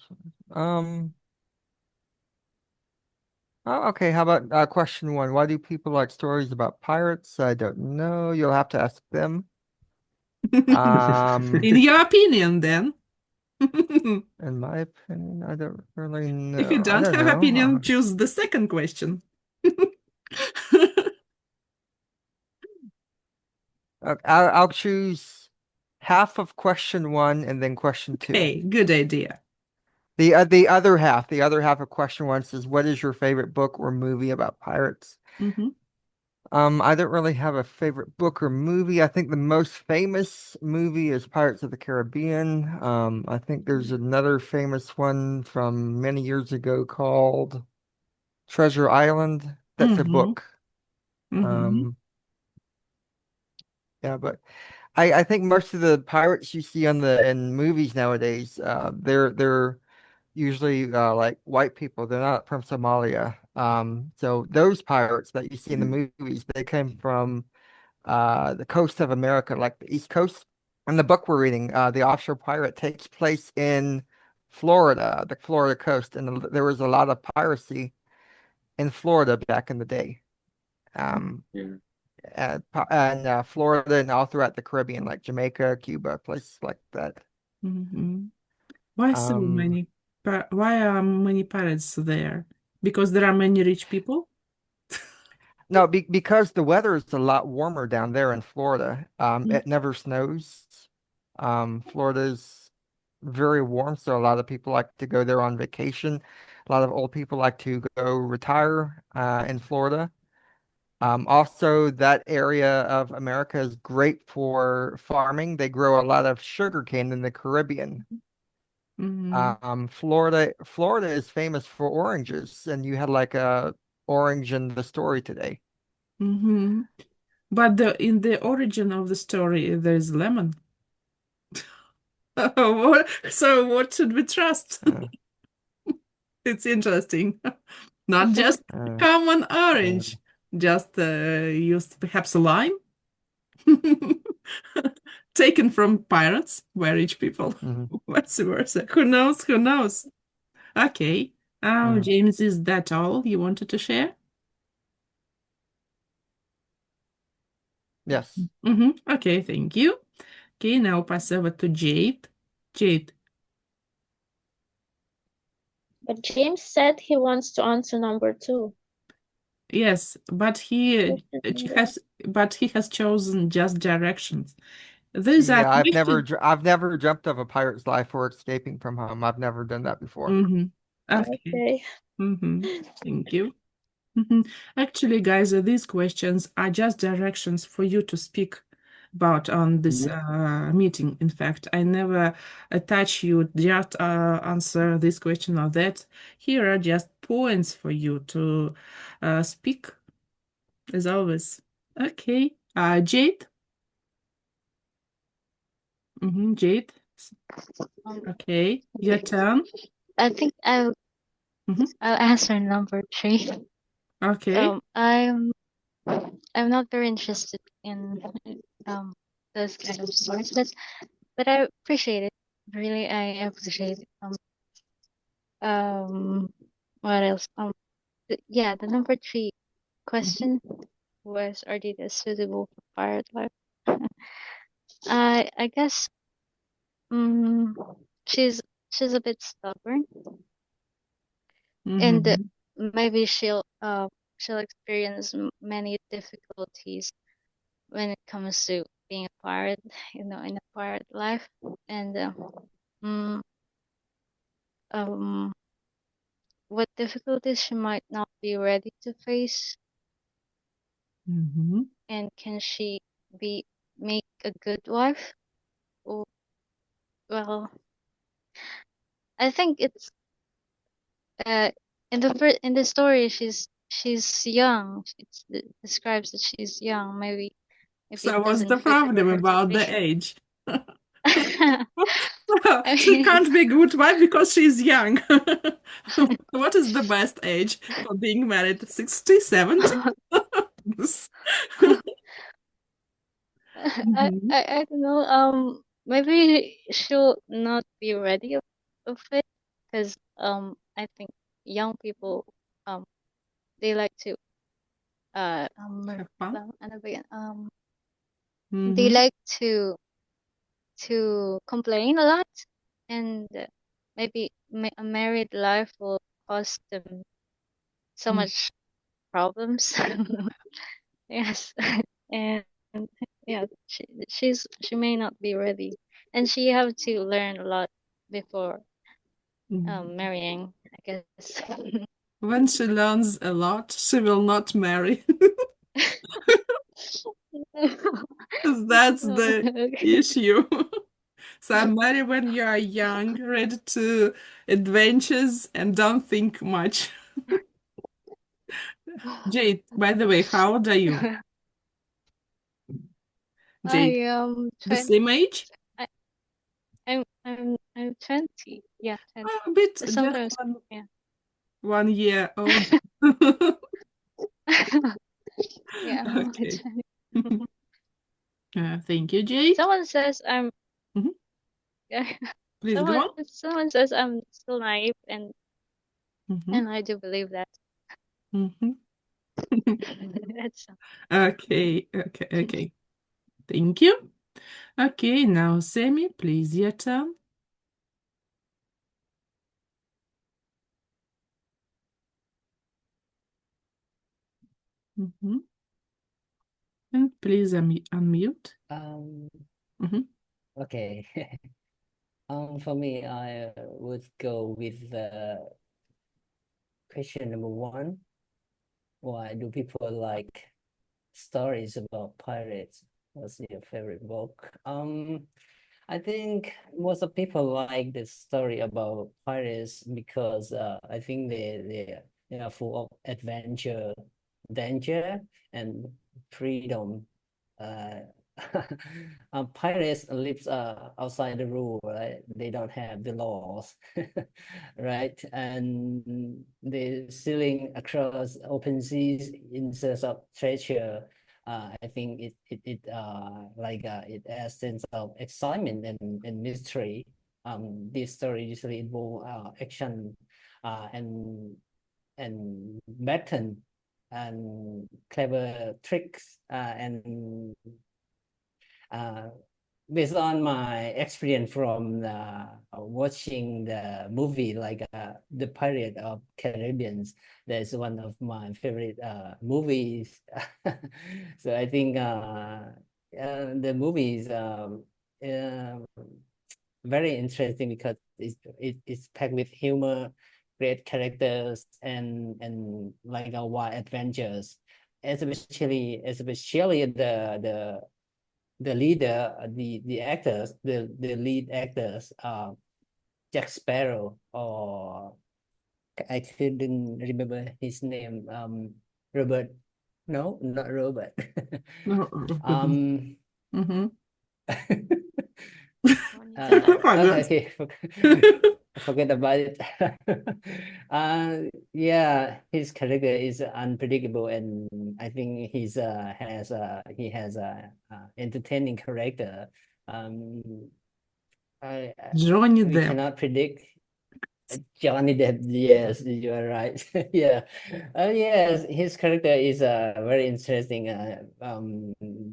oh, okay, how about question one? Why do people like stories about pirates? I don't know. You'll have to ask them. In your opinion, then. In my opinion, I don't really If you know. I don't don't have know. opinion, choose the second question. I'll choose half of question one and then question two. Okay, good idea. The other half of question one says, "What is your favorite book or movie about pirates?" Mm-hmm. I don't really have a favorite book or movie. I think the most famous movie is Pirates of the Caribbean. I think there's another famous one from many years ago called Treasure Island. That's a Mm-hmm. book. Mm-hmm. Um, yeah, but I think most of the pirates you see in movies nowadays, they're usually like white people. They're not from Somalia. So those pirates that you see in the movies, they came from the coast of America, like the East Coast. And the book we're reading, The Offshore Pirate, takes place in Florida, the Florida coast, and there was a lot of piracy in Florida back in the day. Yeah. And Florida and all throughout the Caribbean, like Jamaica, Cuba, places like that. Hmm. Why so Um, many? Why are many pirates there? Because there are many rich people? no, because the weather is a lot warmer down there in Florida. It never snows. Florida's very warm, so a lot of people like to go there on vacation. A lot of old people like to go retire in Florida. Also, that area of America is great for farming. They grow a lot of sugarcane in the Caribbean. Hmm. Florida is famous for oranges, and you had like a orange in the story today. Hmm. But in the origin of the story, there's lemon. So what should we trust? Uh, It's interesting. Not just uh, common Uh, orange, just used perhaps a lime. Taken from pirates by rich people. mhm, Vice versa. Who knows? Who knows? Okay. mm. James, is that all you wanted to share? Yes. Okay, thank you. Okay, now pass over to Jade. Jade, But James said he wants to answer number 2. yes, but What is number? he has chosen just directions. These are Yeah, questions. I've never dreamt of a pirate's life or escaping from home. I've never done that before. Mm-hmm. Okay. Okay. Mm-hmm. Thank you. Mhm. Actually, guys, these questions are just directions for you to speak about on this yeah. meeting. In fact, I never attach you just answer this question or that. Here are just points for you to speak, as always. Okay, Jade. Jade. Um, Okay, your turn. I think Mhm. I'll answer number 3. Okay. I'm not very interested in um those kind of stories, but I appreciate it. Really, I appreciate it. What else? Yeah, the number 3 Mhm. question was, are they suitable for pirate life? I guess um she's she's a bit stubborn, and Mhm. maybe she'll experience many difficulties when it comes to being a pirate, in a pirate life, and mm, um, what difficulties she might not be ready to face, Mhm. and can she be make a good wife? Oh, well, I think it's uh in the story she's young. It describes that she's young. Maybe it So what's doesn't the fit for problem her to about be. the age? I She mean, can't be a good wife because she's young. What is the best age for being married? 60, 70? Mhm. I don't know. Maybe she'll not be ready of it, because I think young people um they like to Have fun. ano ba yan? They Mm-hmm. like to complain a lot, and maybe a married life will cause them so much problems. Yes, and yeah, she may not be ready, and she have to learn a lot before Mm-hmm. marrying, I guess. When she learns a lot, she will not marry. That's the Okay. issue. So marry when you are young, ready to adventures, and don't think much. Jade, by the way, how old are you? I Jade, am the 20. same age? I, I'm 20. Yeah, 20. A bit, just Sometimes, yeah. 1 year old. Yeah, I'm only Okay. 20. Thank you, Jade. Someone says I'm Mhm. yeah, Please go on. Someone says I'm still naive, and Mhm. I do believe that. Mhm. That's Okay, okay, okay. Thank you. Okay, now Sammy, please, your turn. Mhm. And please unmute. Mhm. Okay. For me, I would go with question number one. Why do people like stories about pirates? What's your favorite book? I think most of people like the story about pirates because I think they are full of adventure, danger, and freedom. Uh, Pirates lives outside the rule, right? They don't have the laws, right? And they're sailing across open seas in search of treasure. I think it adds sense of excitement and mystery. This story usually involve action, and pattern and clever tricks, and uh, based on my experience from watching the movie like The Pirate of Caribbean. That's one of my favorite movies. So I think the movie is very interesting because it's packed with humor, great characters, and like wild adventures. Especially the leader, the actors, the lead actors, Jack Sparrow, or I couldn't remember his name. Robert. No, not Robert. No, oh, goodness. um. Mhm. Johnny Okay, Depp. forget about it. Yeah, his character is unpredictable, and I think he has a entertaining character. Um, Johnny we Depp. cannot predict. Johnny Depp, yes, you are right. Yeah, yes, his character is very interesting.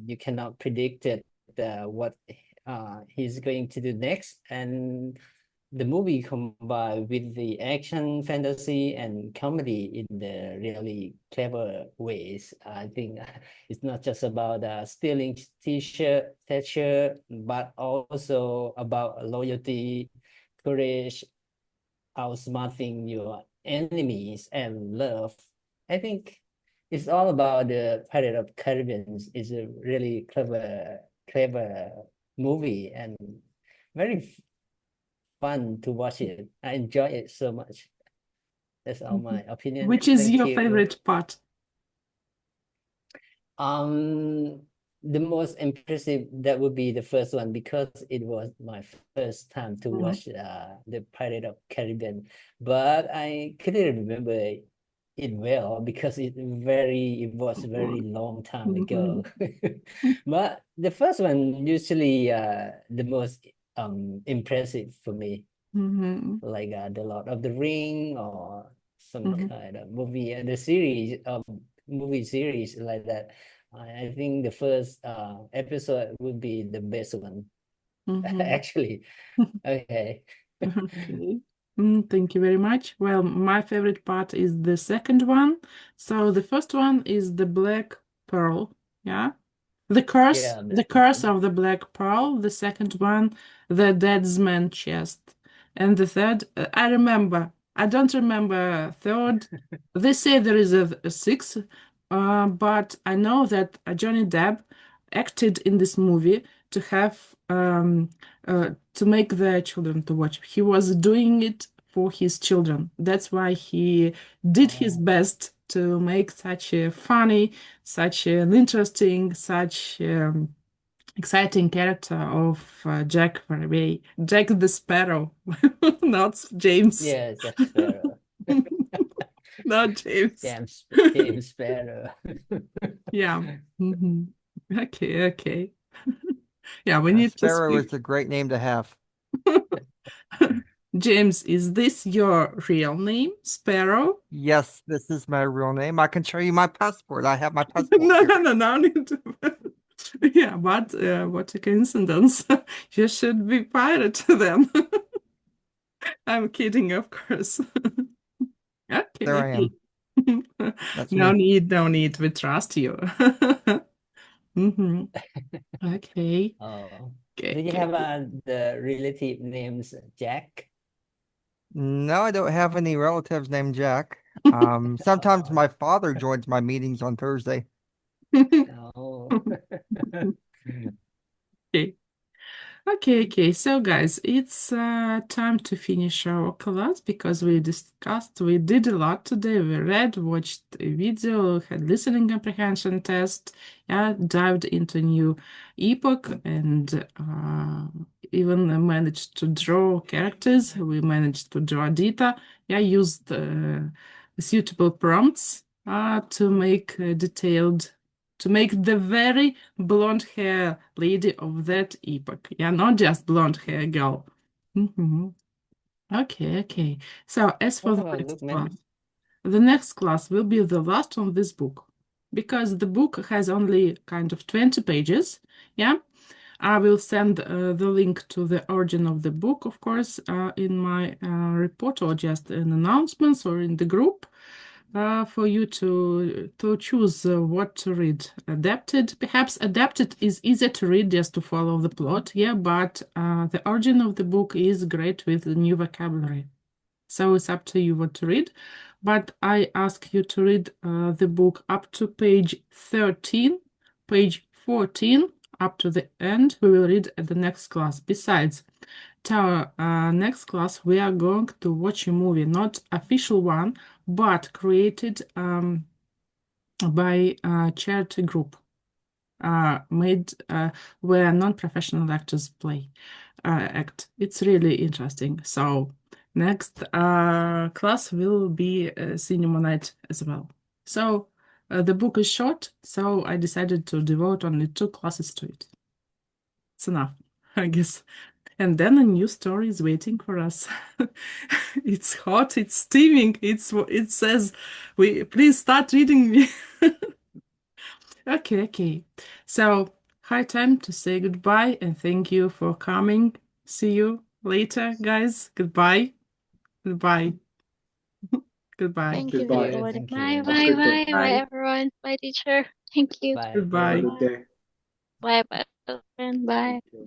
You cannot predict it, what he's going to do next, and the movie combined with the action, fantasy, and comedy in the really clever ways. I think it's not just about stealing t-shirt, but also about loyalty, courage, outsmarting your enemies, and love. I think it's all about the Pirate of Caribbean. It's a really clever movie and very fun to watch it. I enjoy it so much. That's all my Mhm. opinion. Which is Thank your you. favorite part? Um, the most impressive, that would be the first one because it was my first time to Mhm. watch the Pirate of Caribbean, but I couldn't remember it well because it was a very long time ago. Mhm. But the first one usually the most impressive for me, Mhm. like The Lord of the Ring or some Mhm. kind of movie, the series of movie series like that. I think the first episode would be the best one, Mhm. actually. Okay. Okay. Thank you very much. Well, my favorite part is the second one. So the first one is the Black Pearl. Yeah. Yeah, The Black curse Pearl. of the Black Pearl. The second one, the Deadsman chest. And the third, I remember. I don't remember third. They say there is a sixth, but I know that Johnny Depp acted in this movie to have to make the children to watch. He was doing it for his children. That's why he did his Oh, best to make such a funny, such an interesting, such exciting character of Jack the Sparrow, not James, yeah, Jack Sparrow. not James. James Sparrow. Yeah. Mhm. Okay, okay. Yeah, we need to Sparrow speak. is a great name to have. James, is this your real name, Sparrow? Yes, this is my real name. I can show you my passport. I have my passport No, here. no need to. Yeah, but what a coincidence. You should be pirate then. I'm kidding, of course. Okay, There I am. That's No me. need. We trust you. Mhm. Okay. Oh, Okay, do you okay. have the relative names Jack? No, I don't have any relatives named Jack. Sometimes my father joins my meetings on Thursday. Oh. Okay. Okay. So, guys, it's time to finish our class because we did a lot today. We read, watched a video, had listening comprehension test, yeah, dived into new epoch, and even managed to draw characters. We managed to draw data. Yeah, used suitable prompts to make detailed to make the very blonde hair lady of that epoch. Yeah, not just blonde hair girl. Mhm. Okay. So as for Let's the have a next look, class, man. the next class will be the last on this book because the book has only kind of 20 pages. Yeah. I will send the link to the origin of the book, of course, in my report or just in announcements or in the group for you to choose what to read. Adapted, perhaps adapted is easier to read just to follow the plot, yeah, but the origin of the book is great with the new vocabulary. So it's up to you what to read. But I ask you to read the book up to page 13, page 14, up to the end. We will read at the next class. Besides, to our next class, we are going to watch a movie, not official one, but created by a charity group, made where non-professional actors act. It's really interesting. So next class will be cinema night as well. So the book is short, so I decided to devote only 2 classes to it. It's enough, I guess. And then a new story is waiting for us. It's hot, it's steaming. It says, "We please start reading me." Okay. So, high time to say goodbye and thank you for coming. See you later, guys. Goodbye. Goodbye. Goodbye. Thank you, Goodbye. everyone. Thank Bye, you. Have a bye, good day. bye, bye, Bye. everyone. Bye, teacher. Thank you. Bye. Have a Goodbye. good day. Bye, bye, friend. Bye. Thank you.